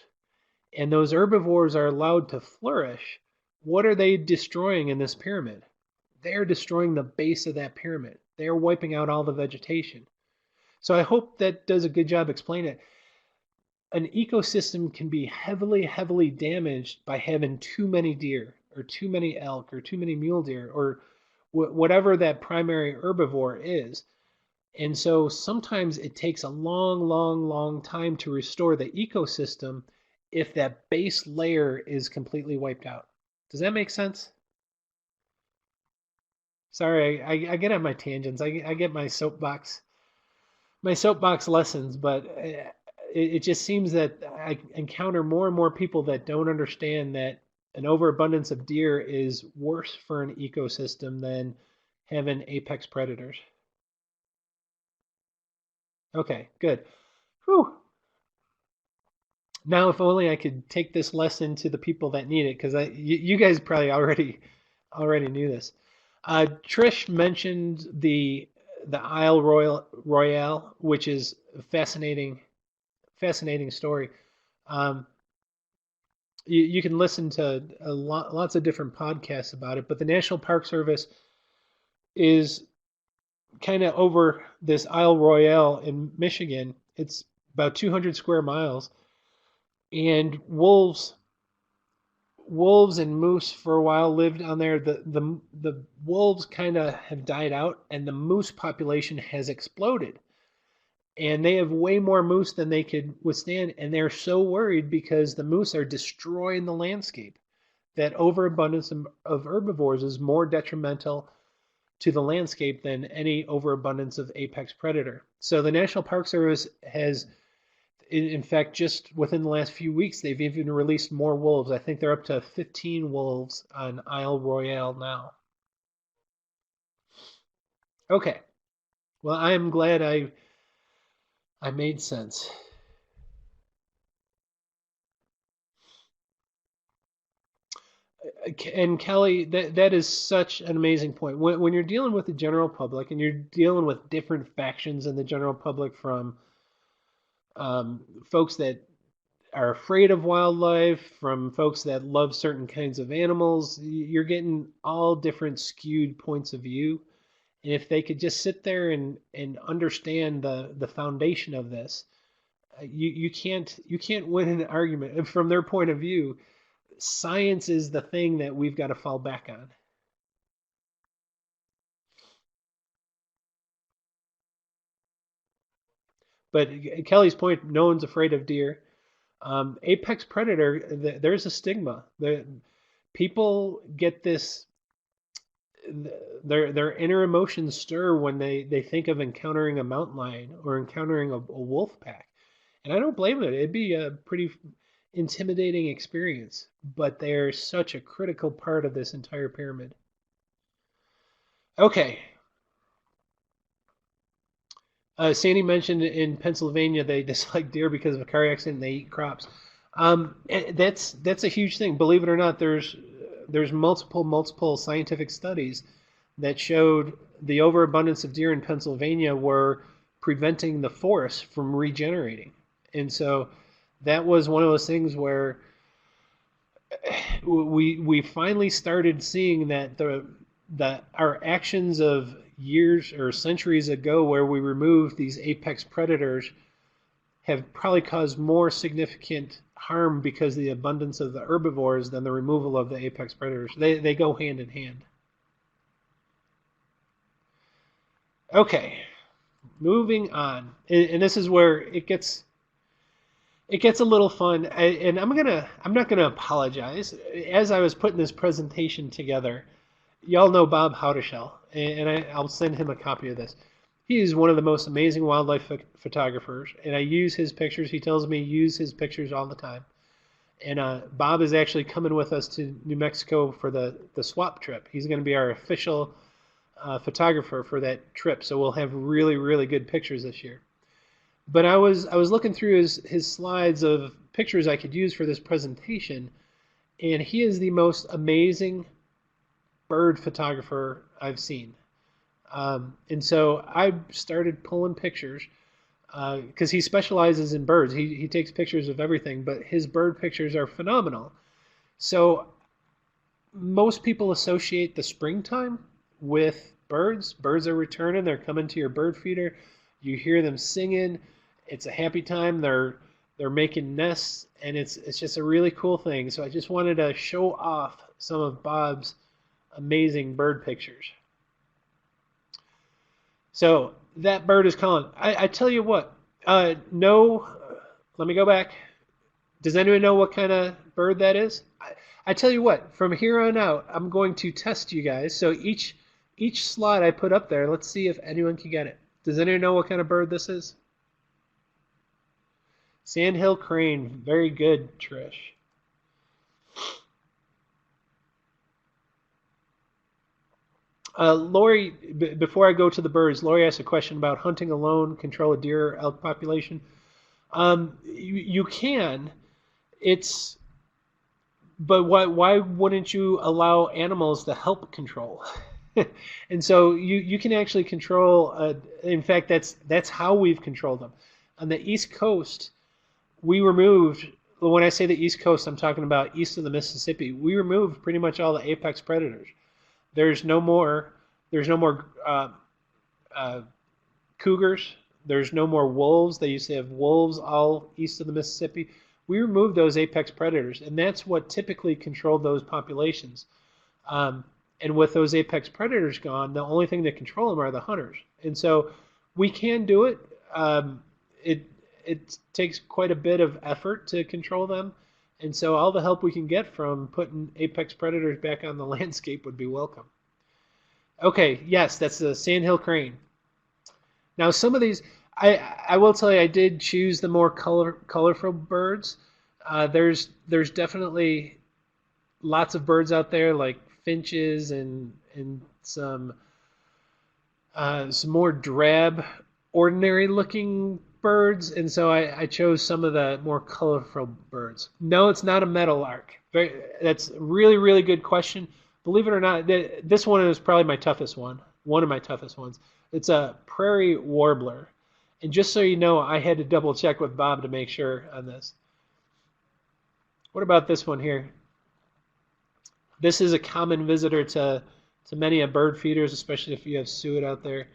S1: and those herbivores are allowed to flourish, what are they destroying in this pyramid? They're destroying the base of that pyramid. They're wiping out all the vegetation. So I hope that does a good job explaining it. An ecosystem can be heavily, heavily damaged by having too many deer or too many elk or too many mule deer or whatever that primary herbivore is. And so sometimes it takes a long, long, long time to restore the ecosystem if that base layer is completely wiped out. Does that make sense? Sorry, I get on my tangents. I get my soapbox lessons, but it just seems that I encounter more and more people that don't understand that an overabundance of deer is worse for an ecosystem than having apex predators. Okay, good. Whew. Now, if only I could take this lesson to the people that need it, because you guys probably already knew this. Trish mentioned the Royale, which is a fascinating story. Um, you can listen to lots of different podcasts about it, but the National Park Service is kind of over this Isle Royale in Michigan. It's about 200 square miles, and wolves and moose for a while lived on there. The wolves kind of have died out, and the moose population has exploded. And they have way more moose than they could withstand, and they're so worried because the moose are destroying the landscape. That overabundance of herbivores is more detrimental to the landscape than any overabundance of apex predator. So the National Park Service has, in fact, just within the last few weeks, they've even released more wolves. I think they're up to 15 wolves on Isle Royale now. Okay. Well, I am glad I made sense. And Kelly, that is such an amazing point. When you're dealing with the general public and you're dealing with different factions in the general public, from folks that are afraid of wildlife, from folks that love certain kinds of animals, you're getting all different skewed points of view. And if they could just sit there and understand the foundation of this, you can't win an argument from their point of view. Science is the thing that we've got to fall back on. But Kelly's point, no one's afraid of deer. Apex predator, there's a stigma. People get this, their inner emotions stir when they think of encountering a mountain lion or encountering a wolf pack. And I don't blame it. It'd be a pretty intimidating experience, but they're such a critical part of this entire pyramid. Okay, Sandy mentioned in Pennsylvania they dislike deer because of a car accident and they eat crops. That's a huge thing. Believe it or not, there's multiple scientific studies that showed the overabundance of deer in Pennsylvania were preventing the forest from regenerating. And so that was one of those things where we finally started seeing that our actions of years or centuries ago where we removed these apex predators have probably caused more significant harm because of the abundance of the herbivores than the removal of the apex predators. They go hand in hand. Okay, moving on, and this is where it gets a little fun. And I'm not gonna apologize. As I was putting this presentation together, y'all know Bob Howdeshell, and I'll send him a copy of this. He is one of the most amazing wildlife photographers, and I use his pictures. He tells me use his pictures all the time. And Bob is actually coming with us to New Mexico for the swap trip. He's going to be our official photographer for that trip, so we'll have really good pictures this year. But I was looking through his slides of pictures I could use for this presentation, and he is the most amazing bird photographer I've seen. And so I started pulling pictures because he specializes in birds. He takes pictures of everything, but his bird pictures are phenomenal. So most people associate the springtime with birds. Birds are returning. They're coming to your bird feeder. You hear them singing. It's a happy time. They're making nests, and it's just a really cool thing. So I just wanted to show off some of Bob's amazing bird pictures. So that bird is calling. I tell you what, no, let me go back. Does anyone know what kind of bird that is? I tell you what, from here on out, I'm going to test you guys. So each slide I put up there, let's see if anyone can get it. Does anyone know what kind of bird this is? Sandhill crane. Very good, Trish. Lori, before I go to the birds, Lori asked a question about hunting alone, control a deer or elk population. You can. But why wouldn't you allow animals to help control? And so you can actually control. In fact, that's how we've controlled them. On the East Coast, we removed. When I say the East Coast, I'm talking about east of the Mississippi. We removed pretty much all the apex predators. There's no more cougars. There's no more wolves. They used to have wolves all east of the Mississippi. We removed those apex predators, and that's what typically controlled those populations. And with those apex predators gone, the only thing that control them are the hunters. And so we can do it. It takes quite a bit of effort to control them. And so all the help we can get from putting apex predators back on the landscape would be welcome. Okay, yes, that's the sandhill crane. Now some of these, I will tell you, I did choose the more colorful birds. There's definitely lots of birds out there like finches and some more drab, ordinary looking birds, and so I chose some of the more colorful birds. No, it's not a meadowlark. That's a really good question. Believe it or not, this one is probably my toughest one. One of my toughest ones. It's a prairie warbler. And just so you know, I had to double check with Bob to make sure on this. What about this one here? This is a common visitor to many bird feeders, especially if you have suet out there.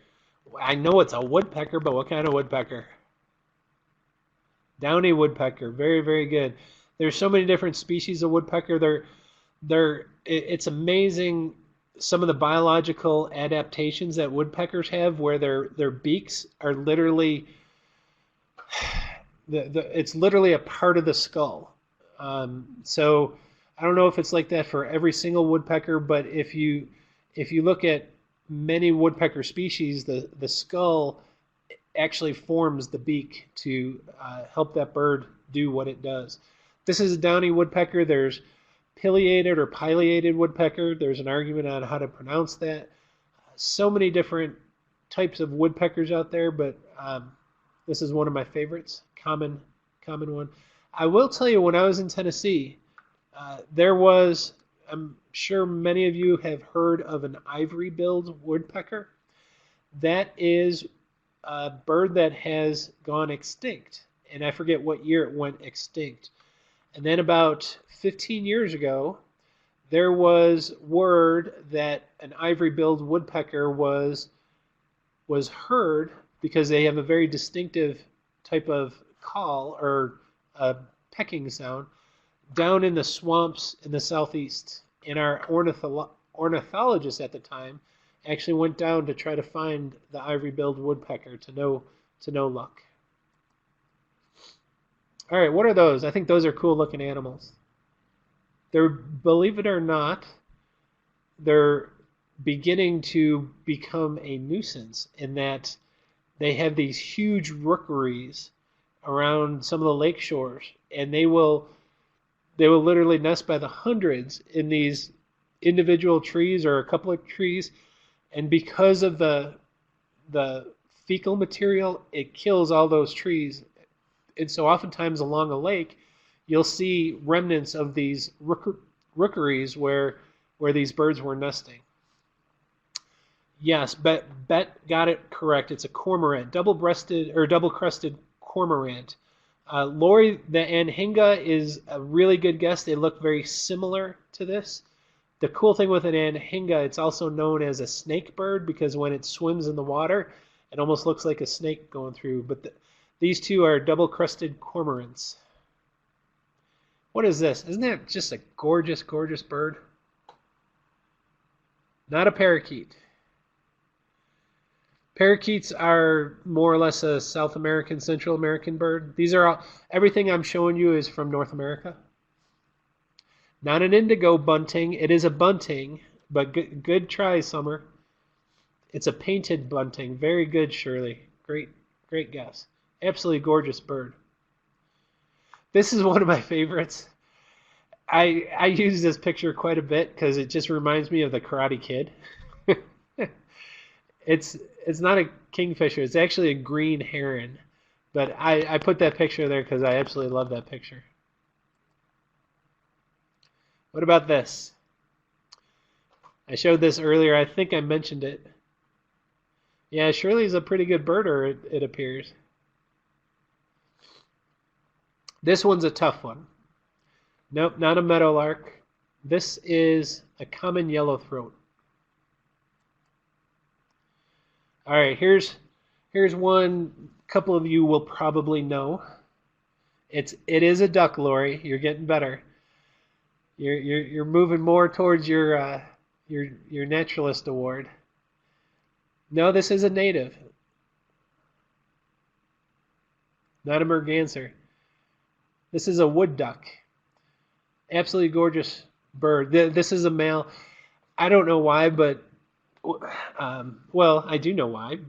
S1: I know it's a woodpecker, but what kind of woodpecker? Downy woodpecker. Very good. There's so many different species of woodpecker. It's amazing some of the biological adaptations that woodpeckers have, where their beaks are literally it's literally a part of the skull. So I don't know if it's like that for every single woodpecker, but if you look at many woodpecker species, the skull actually forms the beak to help that bird do what it does. This is a downy woodpecker. There's pileated or pileated woodpecker. There's an argument on how to pronounce that. So many different types of woodpeckers out there, but This is one of my favorites, common one. I will tell you, when I was in Tennessee, there was, I'm sure many of you have heard of an ivory-billed woodpecker. That is a bird that has gone extinct, and I forget what year it went extinct. And then about 15 years ago, there was word that an ivory-billed woodpecker was heard because they have a very distinctive type of call or a pecking sound down in the swamps in the southeast. And our ornithologist at the time actually went down to try to find the ivory-billed woodpecker to no luck. All right, what are those? I think those are cool looking animals. They're, believe it or not, they're beginning to become a nuisance in that they have these huge rookeries around some of the lake shores, and they will literally nest by the hundreds in these individual trees or a couple of trees, and because of the fecal material, it kills all those trees. And so oftentimes along a lake, you'll see remnants of these rookeries where these birds were nesting. Yes, Bet got it correct. It's a cormorant, double-breasted or double-crested cormorant. Lori, the anhinga is a really good guess. They look very similar to this. The cool thing with an anhinga, it's also known as a snake bird because when it swims in the water, it almost looks like a snake going through. But these two are double-crested cormorants. What is this? Isn't that just a gorgeous, gorgeous bird? Not a parakeet. Parakeets are more or less a South American, Central American bird. These are all, everything I'm showing you is from North America. Not an indigo bunting. It is a bunting, but good try, Summer. It's a painted bunting. Very good, Shirley. Great guess. Absolutely gorgeous bird. This is one of my favorites. I use this picture quite a bit because it just reminds me of the Karate Kid. It's not a kingfisher. It's actually a green heron. But I put that picture there because I absolutely love that picture. What about this? I showed this earlier. I think I mentioned it. Yeah, Shirley's a pretty good birder, it appears. This one's a tough one. Nope, not a meadowlark. This is a common yellowthroat. All right, here's one a couple of you will probably know. It is a duck, Lori. You're getting better. You're moving more towards your naturalist award. No, this is a native. Not a merganser. This is a wood duck. Absolutely gorgeous bird. This is a male. I don't know why, but well, I do know why.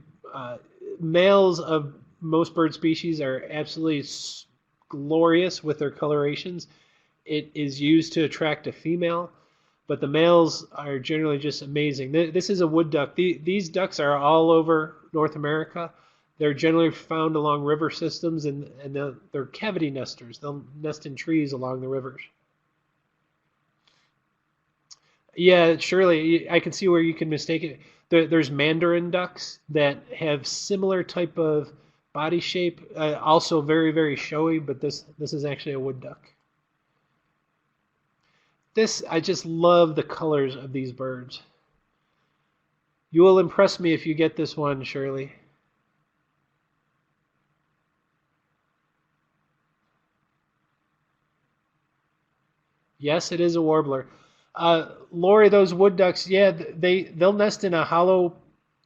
S1: Males of most bird species are absolutely glorious with their colorations. It is used to attract a female, but the males are generally just amazing. This is a wood duck. These ducks are all over North America. They're generally found along river systems, and they're cavity nesters. They'll nest in trees along the rivers. Yeah, surely I can see where you can mistake it. There's mandarin ducks that have similar type of body shape, also very, very showy, but this is actually a wood duck. I just love the colors of these birds. You will impress me if you get this one, Shirley. Yes, it is a warbler. Lori, those wood ducks, yeah, they'll nest in a hollow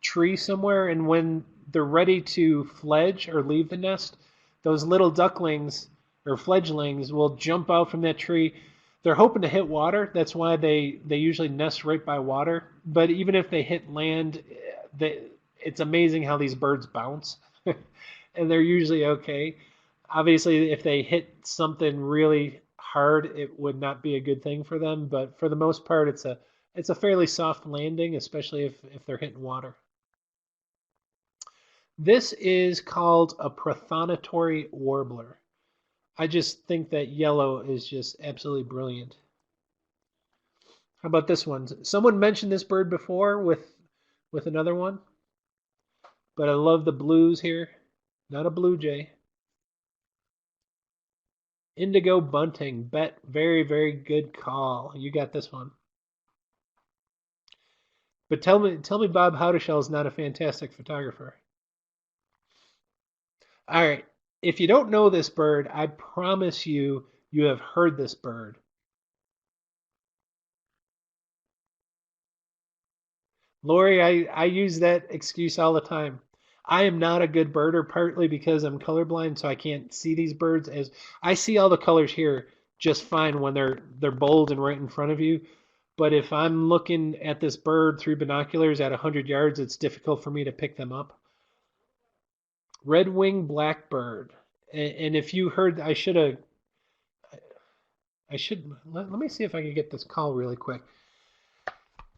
S1: tree somewhere, and when they're ready to fledge or leave the nest, those little ducklings or fledglings will jump out from that tree. They're hoping to hit water. That's why they usually nest right by water. But even if they hit land, it's amazing how these birds bounce, and they're usually okay. Obviously, if they hit something really hard, it would not be a good thing for them. But for the most part, it's a fairly soft landing, especially if they're hitting water. This is called a prothonotary warbler. I just think that yellow is just absolutely brilliant. How about this one? Someone mentioned this bird before with another one, but I love the blues here. Not a blue jay. Indigo bunting. Bet. Very, very good call. You got this one. But tell me, Bob Howdeshell is not a fantastic photographer. All right. If you don't know this bird, I promise you, you have heard this bird. Lori, I use that excuse all the time. I am not a good birder, partly because I'm colorblind, so I can't see these birds as I see all the colors here just fine when they're bold and right in front of you. But if I'm looking at this bird through binoculars at 100 yards, it's difficult for me to pick them up. Red-winged blackbird. And if you heard, let me see if I can get this call really quick.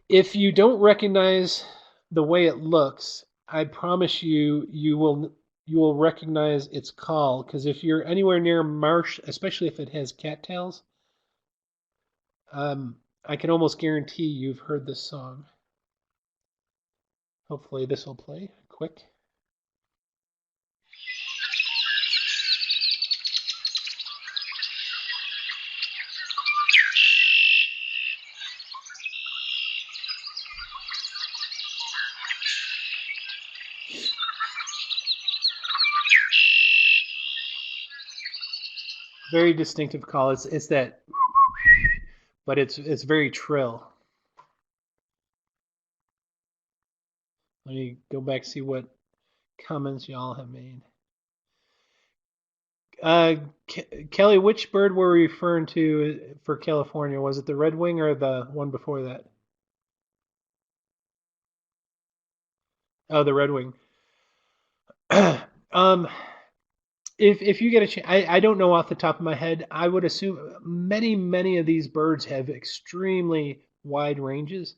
S1: If you don't recognize the way it looks, I promise you, you will recognize its call. Because if you're anywhere near marsh, especially if it has cattails, I can almost guarantee you've heard this song. Hopefully, this will play quick. Very distinctive call. It's that, but it's very trill. Let me go back see what comments y'all have made. Kelly, which bird were we referring to for California? Was it the red wing or the one before that? Oh, the red wing. um, if you get a chance, I don't know off the top of my head. I would assume many of these birds have extremely wide ranges,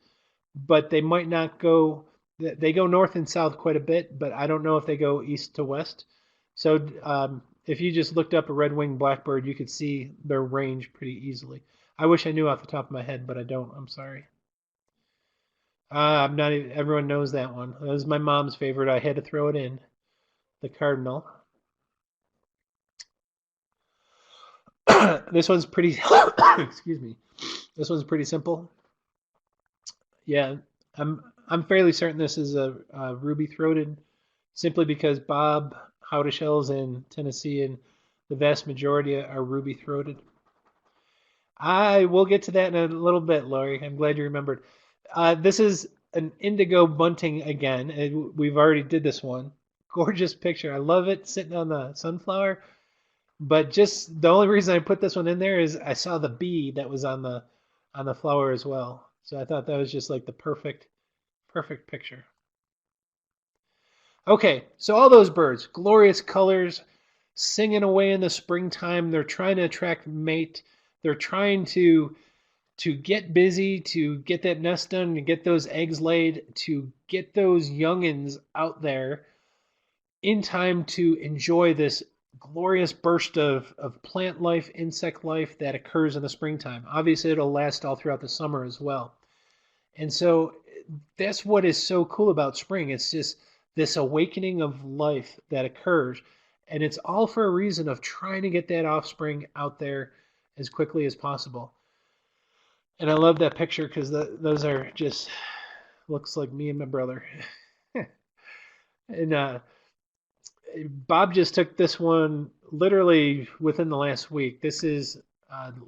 S1: but they might not go. They go north and south quite a bit, but I don't know if they go east to west. So if you just looked up a red-winged blackbird, you could see their range pretty easily. I wish I knew off the top of my head, but I don't. I'm sorry. I'm not. Everyone knows that one. That was my mom's favorite. I had to throw it in. The cardinal. This one's pretty. Excuse me. This one's pretty simple. Yeah, I'm fairly certain this is a ruby-throated, simply because Bob Howdeshell's in Tennessee and the vast majority are ruby-throated. I will get to that in a little bit, Lori. I'm glad you remembered. This is an indigo bunting again. We've already did this one. Gorgeous picture. I love it sitting on the sunflower. But just the only reason I put this one in there is I saw the bee that was on the flower as well. So I thought that was just like the perfect picture. Okay, so all those birds, glorious colors, singing away in the springtime. They're trying to attract mate. They're trying to get busy, to get that nest done, to get those eggs laid, to get those youngins out there in time to enjoy this glorious burst of plant life, insect life that occurs in the springtime. Obviously, it'll last all throughout the summer as well. And so that's what is so cool about spring. It's just this awakening of life that occurs. And it's all for a reason of trying to get that offspring out there as quickly as possible. And I love that picture because those are just looks like me and my brother. And Bob just took this one literally within the last week. This is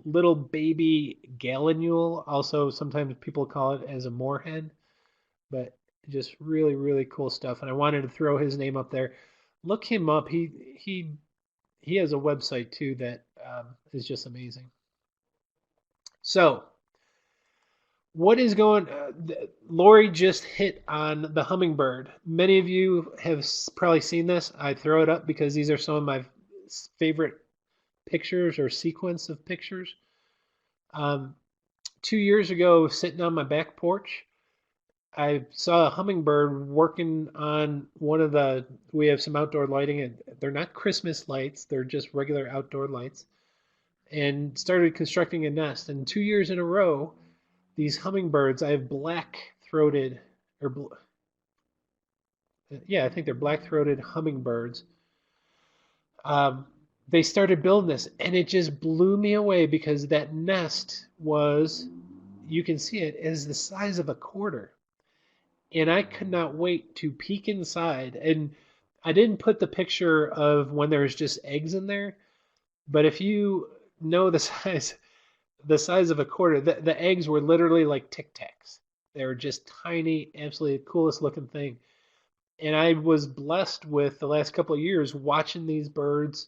S1: little baby gallinule. Also, sometimes people call it as a moorhen, but just really cool stuff. And I wanted to throw his name up there. Look him up. He has a website too that is just amazing. So what is going Lori just hit on the hummingbird. Many of you have probably seen this. I throw it up because these are some of my favorite pictures or sequence of pictures. 2 years ago, sitting on my back porch, I saw a hummingbird working on we have some outdoor lighting, and they're not Christmas lights, they're just regular outdoor lights, and started constructing a nest. And 2 years in a row, these hummingbirds, I have black-throated, or yeah, I think they're black-throated hummingbirds. Um, they started building this, and it just blew me away because that nest was, you can see it, is the size of a quarter. And I could not wait to peek inside. And I didn't put the picture of when there's just eggs in there, but if you know the size of a quarter, the eggs were literally like Tic Tacs. They were just tiny, absolutely the coolest looking thing. And I was blessed with the last couple of years watching these birds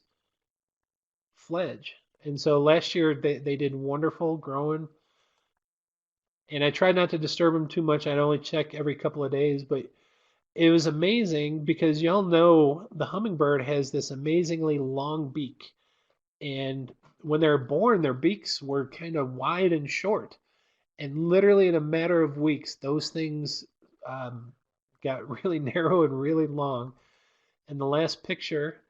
S1: fledge. And so last year they did wonderful growing. And I tried not to disturb them too much. I'd only check every couple of days, but it was amazing because y'all know the hummingbird has this amazingly long beak. And when they're born, their beaks were kind of wide and short. And literally in a matter of weeks, those things got really narrow and really long. And the last picture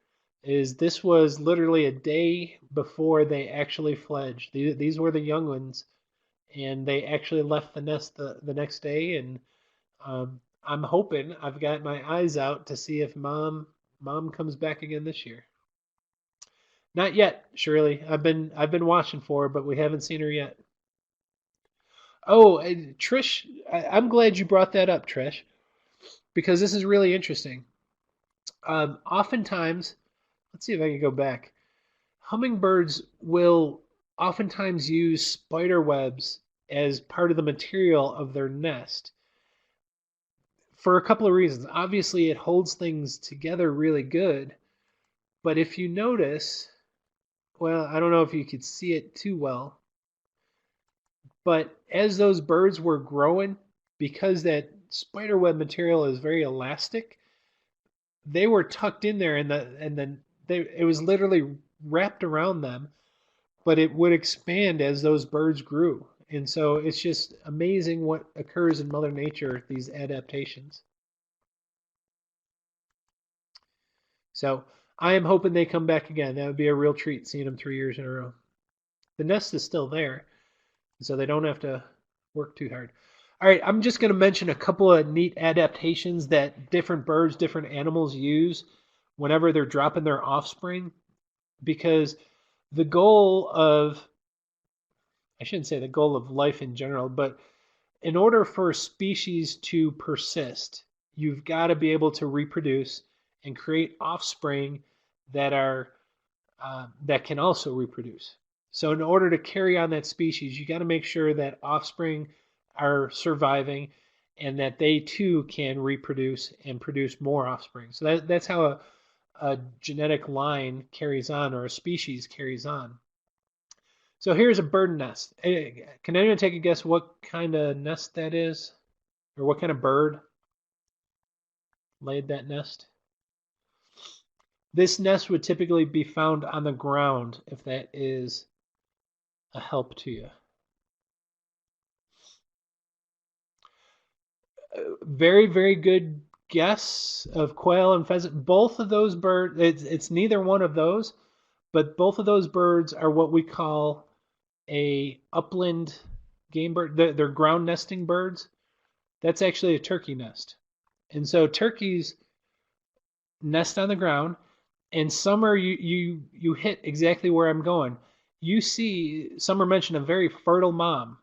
S1: is this was literally a day before they actually fledged. These were the young ones, and they actually left the nest the next day. And I'm hoping, I've got my eyes out to see if mom comes back again this year. Not yet, Shirley. I've been watching for her, but we haven't seen her yet. Oh, Trish, I'm glad you brought that up, Trish, because this is really interesting. Oftentimes, let's see if I can go back. Hummingbirds will oftentimes use spider webs as part of the material of their nest for a couple of reasons. Obviously, it holds things together really good, but if you notice, well, I don't know if you could see it too well, but as those birds were growing, because that spiderweb material is very elastic, they were tucked in there, and then it was literally wrapped around them, but it would expand as those birds grew. And so it's just amazing what occurs in Mother Nature, these adaptations. So I am hoping they come back again. That would be a real treat seeing them 3 years in a row. The nest is still there, so they don't have to work too hard. All right, I'm just going to mention a couple of neat adaptations that different birds, different animals use whenever they're dropping their offspring, because the goal of, I shouldn't say the goal of life in general, but in order for species to persist, you've got to be able to reproduce and create offspring that can also reproduce. So in order to carry on that species, you got to make sure that offspring are surviving and that they too can reproduce and produce more offspring. So that's how a genetic line carries on, or a species carries on. So here's a bird nest. Can anyone take a guess what kind of nest that is? Or what kind of bird laid that nest? This nest would typically be found on the ground, if that is a help to you. Very, very good guess of quail and pheasant. Both of those birds, it's neither one of those, but both of those birds are what we call a upland game bird. They're ground nesting birds. That's actually a turkey nest. And so turkeys nest on the ground, and summer you hit exactly where I'm going. You see, Summer mentioned a very fertile mom.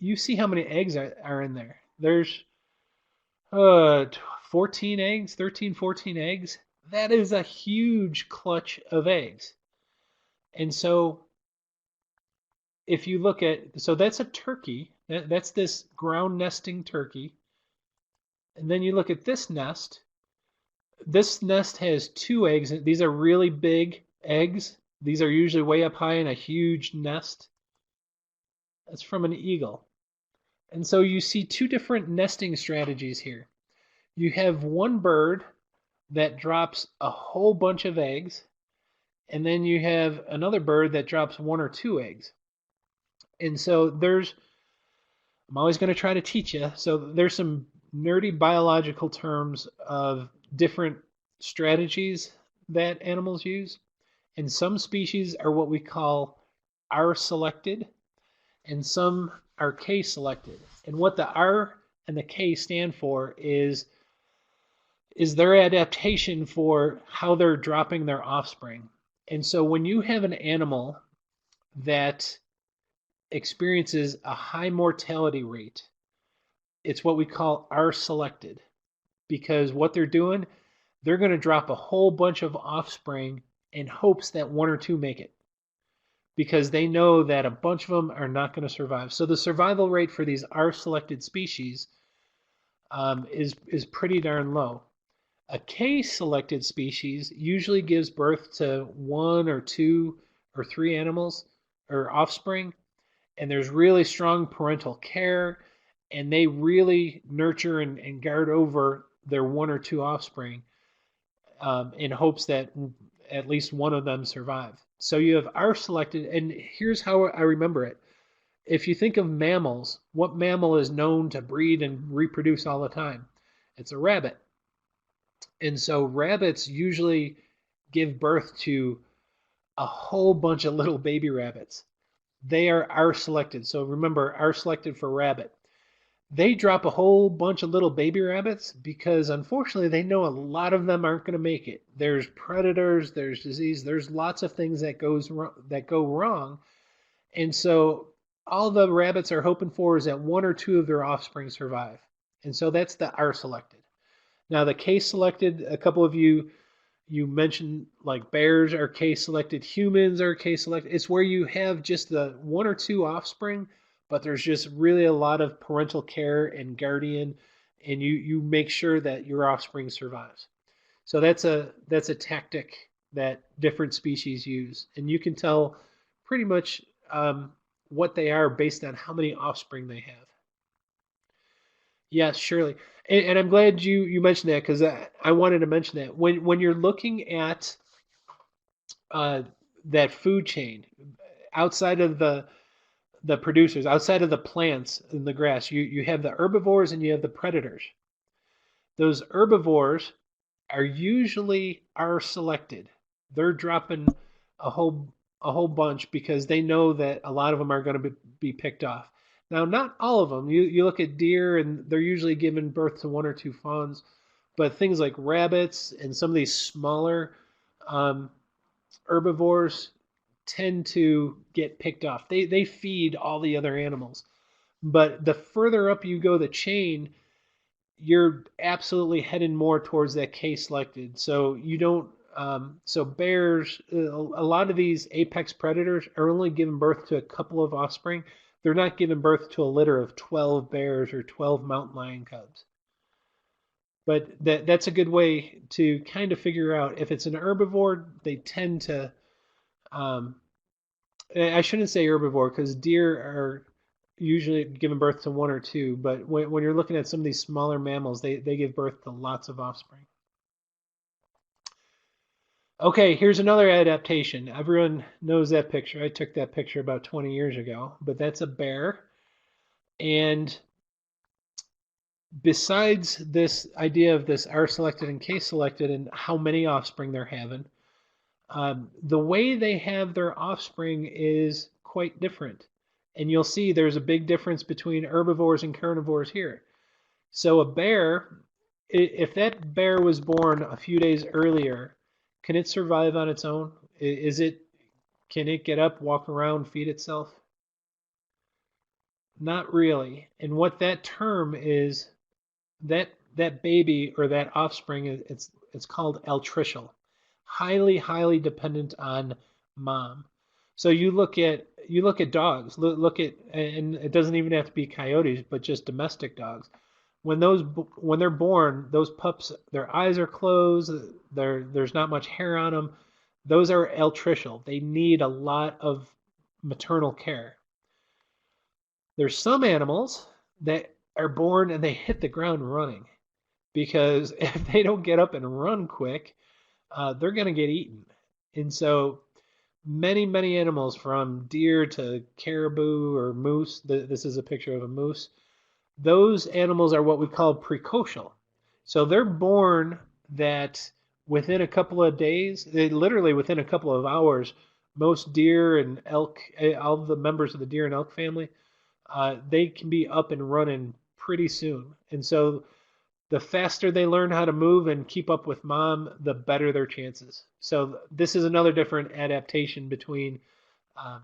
S1: You see how many eggs are in there. There's 14 eggs, 13, 14 eggs. That is a huge clutch of eggs. And so if you look at, so that's a turkey. That's this ground nesting turkey. And then you look at this nest. This nest has 2 eggs. These are really big eggs. These are usually way up high in a huge nest. That's from an eagle. And so you see two different nesting strategies here. You have one bird that drops a whole bunch of eggs, and then you have another bird that drops 1 or 2 eggs. And so there's I'm always going to try to teach you. So there's some nerdy biological terms of different strategies that animals use. And some species are what we call R selected, and some are K selected. And what the R and the K stand for is their adaptation for how they're dropping their offspring. And so when you have an animal that experiences a high mortality rate, it's what we call R selected, because what they're doing, they're going to drop a whole bunch of offspring in hopes that one or two make it, because they know that a bunch of them are not going to survive. So the survival rate for these R selected species is pretty darn low. A K selected species usually gives birth to one or two or three animals or offspring, and there's really strong parental care, and they really nurture and guard over their one or two offspring in hopes that at least one of them survive. So you have R selected, and here's how I remember it. If you think of mammals, what mammal is known to breed and reproduce all the time? It's a rabbit. And so rabbits usually give birth to a whole bunch of little baby rabbits. They are R selected. So remember, R selected for rabbit. They drop a whole bunch of little baby rabbits because unfortunately they know a lot of them aren't going to make it. There's predators, there's disease, there's lots of things that go wrong. And so all the rabbits are hoping for is that one or two of their offspring survive. And so that's the R selected. Now the K selected, a couple of you mentioned like bears are K selected, humans are K selected. It's where you have just the one or two offspring, but there's just really a lot of parental care and guardian, and you make sure that your offspring survives. So that's a tactic that different species use, and you can tell pretty much what they are based on how many offspring they have. Yes, surely. And I'm glad you mentioned that, because I wanted to mention that when you're looking at uh, that food chain outside of the producers, outside of the plants and the grass, you have the herbivores and you have the predators. Those herbivores are usually R selected. They're dropping a whole bunch because they know that a lot of them are going to be picked off. Now, not all of them. You look at deer, and they're usually giving birth to one or two fawns, but things like rabbits and some of these smaller herbivores tend to get picked off. They feed all the other animals. But the further up you go the chain, you're absolutely heading more towards that K selected. So you don't. So bears, a lot of these apex predators are only giving birth to a couple of offspring. They're not giving birth to a litter of 12 bears or 12 mountain lion cubs. But that's a good way to kind of figure out if it's an herbivore. They tend to. I shouldn't say herbivore, because deer are usually giving birth to one or two, but when you're looking at some of these smaller mammals, they give birth to lots of offspring. Okay, here's another adaptation. Everyone knows that picture. I took that picture about 20 years ago, but that's a bear. And besides this idea of this R selected and K selected and how many offspring they're having, the way they have their offspring is quite different. And you'll see there's a big difference between herbivores and carnivores here. So a bear, if that bear was born a few days earlier, can it survive on its own? Can it get up, walk around, feed itself? Not really. And what that term is, that baby or that offspring, it's called altricial, highly dependent on mom. So you look at dogs. Look at, and it doesn't even have to be coyotes, but just domestic dogs. When they're born, those pups, their eyes are closed. There's not much hair on them. Those are altricial. They need a lot of maternal care. There's some animals that are born and they hit the ground running, because if they don't get up and run quick, they're going to get eaten. And so many, many animals from deer to caribou or moose. This is a picture of a moose. Those animals are what we call precocial. So they're born that within a couple of days, they literally within a couple of hours, most deer and elk, all the members of the deer and elk family, they can be up and running pretty soon. And so the faster they learn how to move and keep up with mom, the better their chances. So this is another different adaptation um,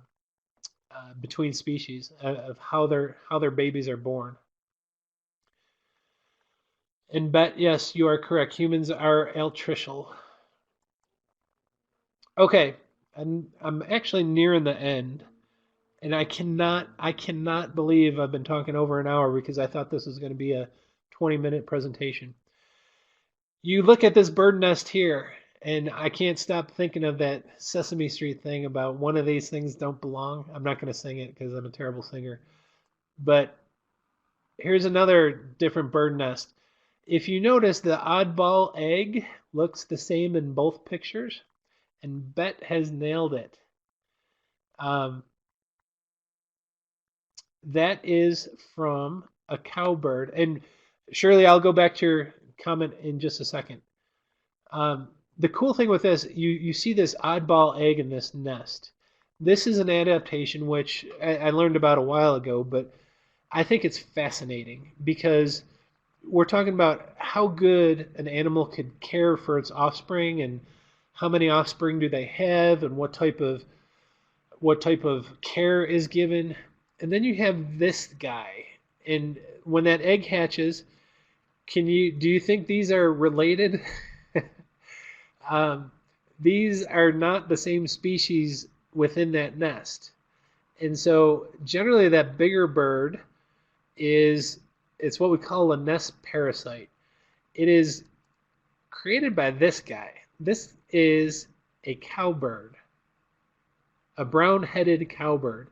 S1: between species of how their babies are born. And Bet, yes, you are correct. Humans are altricial. Okay, and I'm actually nearing the end, and I cannot believe I've been talking over an hour because I thought this was going to be a 20-minute presentation. You look at this bird nest here, and I can't stop thinking of that Sesame Street thing about one of these things don't belong. I'm not going to sing it because I'm a terrible singer. But here's another different bird nest. If you notice, the oddball egg looks the same in both pictures, and Bet has nailed it. Um, that is from a cowbird. And Shirley, I'll go back to your comment in just a second. The cool thing with this, you see this oddball egg in this nest. This is an adaptation which I learned about a while ago, but I think it's fascinating because we're talking about how good an animal could care for its offspring and how many offspring do they have and what type of care is given. And then you have this guy. And when that egg hatches, do you think these are related? um, these are not the same species within that nest. And so generally that bigger bird it's what we call a nest parasite. It is created by this guy. This is a cowbird, a brown-headed cowbird.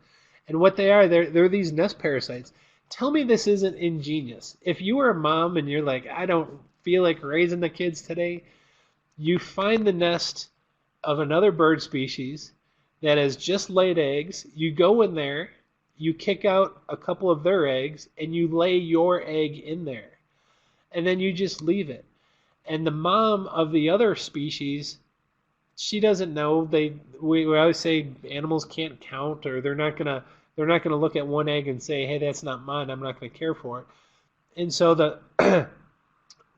S1: And what they are, they're these nest parasites. Tell me this isn't ingenious. If you were a mom and you're like, I don't feel like raising the kids today, you find the nest of another bird species that has just laid eggs. You go in there, you kick out a couple of their eggs, and you lay your egg in there. And then you just leave it. And the mom of the other species, she doesn't know. We always say animals can't count, or they're not gonna look at one egg and say, hey, that's not mine, I'm not gonna care for it. And so the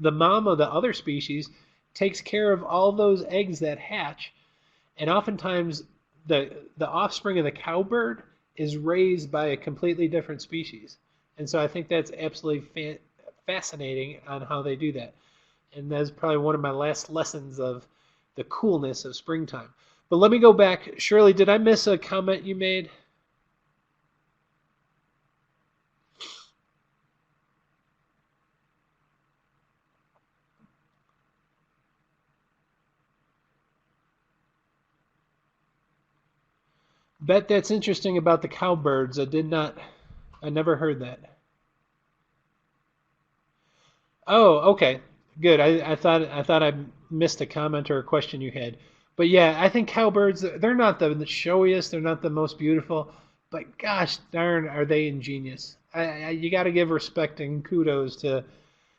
S1: the mom of the other species takes care of all those eggs that hatch, and oftentimes the offspring of the cowbird is raised by a completely different species. And so I think that's absolutely fascinating on how they do that. And that's probably one of my last lessons of the coolness of springtime. But let me go back. Shirley, did I miss a comment you made? Bet that's interesting about the cowbirds. I never heard that. Oh, okay. Good. I thought I missed a comment or a question you had. But yeah, I think cowbirds, they're not the showiest, they're not the most beautiful, but gosh darn are they ingenious. You got to give respect and kudos to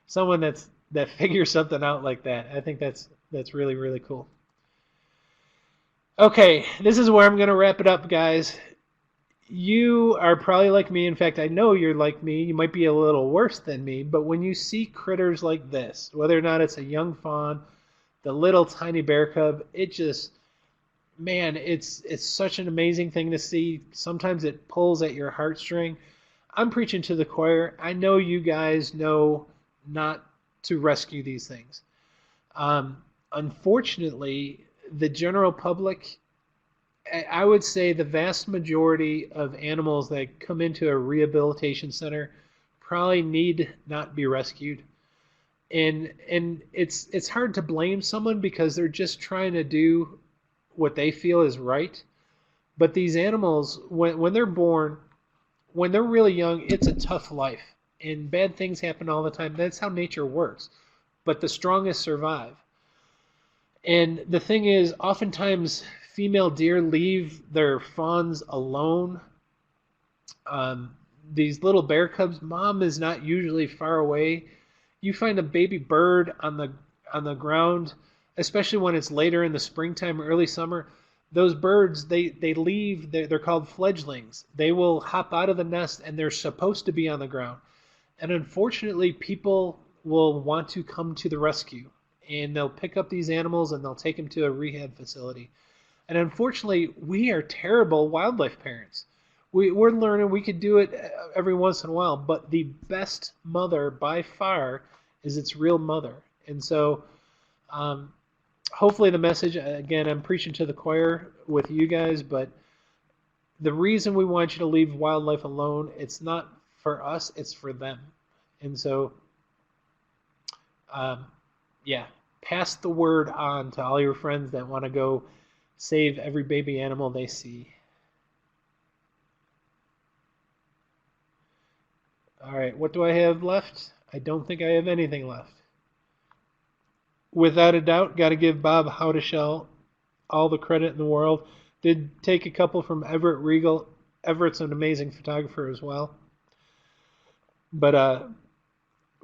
S1: someone that figures something out like that. I think that's really really cool. Okay, this is where I'm going to wrap it up, guys. You are probably like me. In fact, I know you're like me. You might be a little worse than me, but when you see critters like this, whether or not it's a young fawn, the little tiny bear cub, it just, man, it's such an amazing thing to see. Sometimes it pulls at your heartstring. I'm preaching to the choir. I know you guys know not to rescue these things. Unfortunately, the general public, I would say the vast majority of animals that come into a rehabilitation center probably need not be rescued. And it's hard to blame someone because they're just trying to do what they feel is right. But these animals, when they're born, when they're really young, it's a tough life. And bad things happen all the time. That's how nature works. But the strongest survive. And the thing is, oftentimes female deer leave their fawns alone. Um, these little bear cubs, mom is not usually far away. You find a baby bird on the ground, especially when it's later in the springtime, early summer. Those birds, they leave. They're called fledglings. They will hop out of the nest, and they're supposed to be on the ground. And unfortunately, people will want to come to the rescue, and they'll pick up these animals and they'll take them to a rehab facility. And unfortunately, we are terrible wildlife parents. We're learning we could do it every once in a while, but the best mother by far is its real mother. And so um, hopefully the message, again, I'm preaching to the choir with you guys, but the reason we want you to leave wildlife alone, it's not for us, it's for them. And so, um, yeah, pass the word on to all your friends that want to go save every baby animal they see. All right, what do I have left? I don't think I have anything left. Without a doubt, got to give Bob Howdeshell all the credit in the world. Did take a couple from Everett Regal. Everett's an amazing photographer as well. But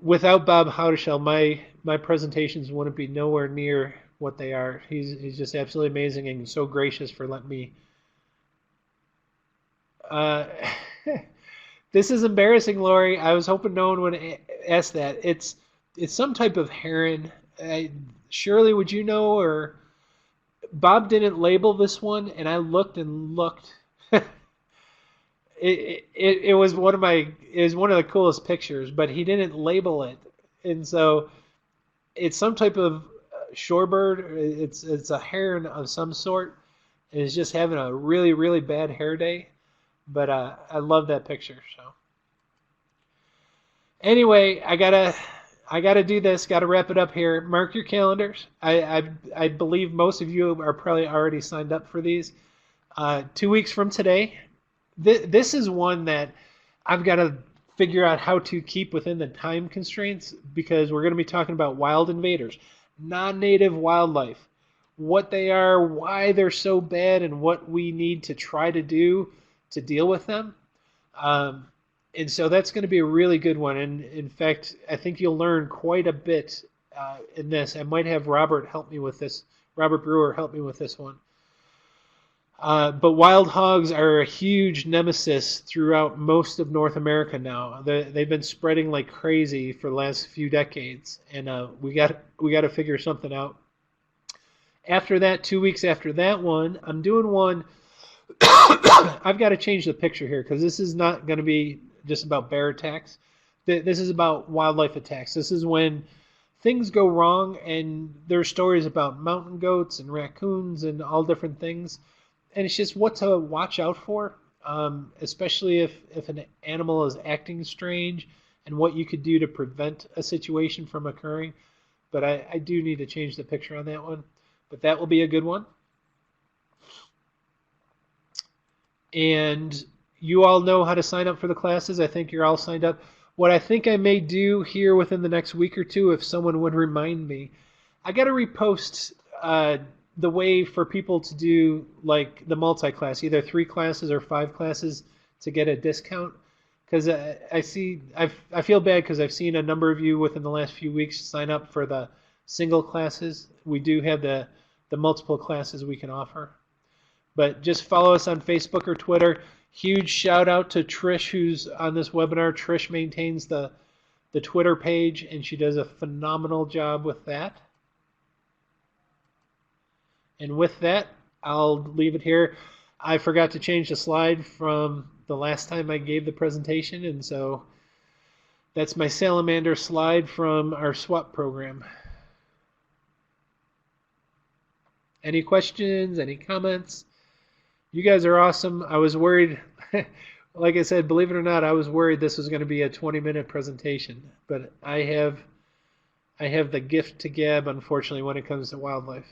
S1: without Bob Howdeshell, my presentations wouldn't be nowhere near what they are. He's just absolutely amazing and so gracious for letting me. Uh, this is embarrassing, Lori. I was hoping no one would ask that. It's some type of heron. Shirley, would you know? Or Bob didn't label this one, and I looked and looked. It was one of the coolest pictures, but he didn't label it, and so it's some type of shorebird. It's a heron of some sort, and it's just having a really really bad hair day. But I love that picture. So anyway, I gotta do this. Got to wrap it up here. Mark your calendars. I believe most of you are probably already signed up for these. 2 weeks from today. This is one that I've got to figure out how to keep within the time constraints, because we're going to be talking about wild invaders, non-native wildlife, what they are, why they're so bad, and what we need to try to do to deal with them. And so that's going to be a really good one. And in fact, I think you'll learn quite a bit in this. I might have Robert help me with this. Robert Brewer help me with this one. But wild hogs are a huge nemesis throughout most of North America now. They've been spreading like crazy for the last few decades, and we got to figure something out. After that, 2 weeks after that one, I'm doing one. I've got to change the picture here, because this is not going to be just about bear attacks. This is about wildlife attacks. This is when things go wrong, and there's stories about mountain goats and raccoons and all different things. And it's just what to watch out for, especially if an animal is acting strange, and what you could do to prevent a situation from occurring. But I do need to change the picture on that one. But that will be a good one. And you all know how to sign up for the classes. I think you're all signed up. What I think I may do here within the next week or two, if someone would remind me, I got to repost the way for people to do like the multi-class, either 3 classes or 5 classes, to get a discount. Because I feel bad because I've seen a number of you within the last few weeks sign up for the single classes. We do have the multiple classes we can offer. But just follow us on Facebook or Twitter. Huge shout out to Trish, who's on this webinar. Trish maintains the Twitter page, and she does a phenomenal job with that. And with that, I'll leave it here. I forgot to change the slide from the last time I gave the presentation, and so that's my salamander slide from our SWAP program. Any questions? Any comments? You guys are awesome. I was worried, like I said, believe it or not, I was worried this was going to be a 20-minute presentation, but I have the gift to gab, unfortunately, when it comes to wildlife.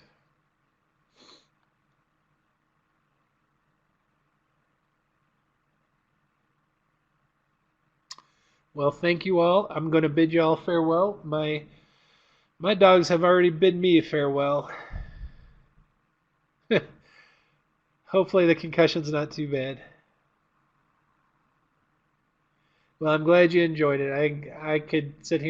S1: Well, thank you all. I'm going to bid you all farewell. My dogs have already bid me farewell. Hopefully the concussion's not too bad. Well, I'm glad you enjoyed it. I could sit here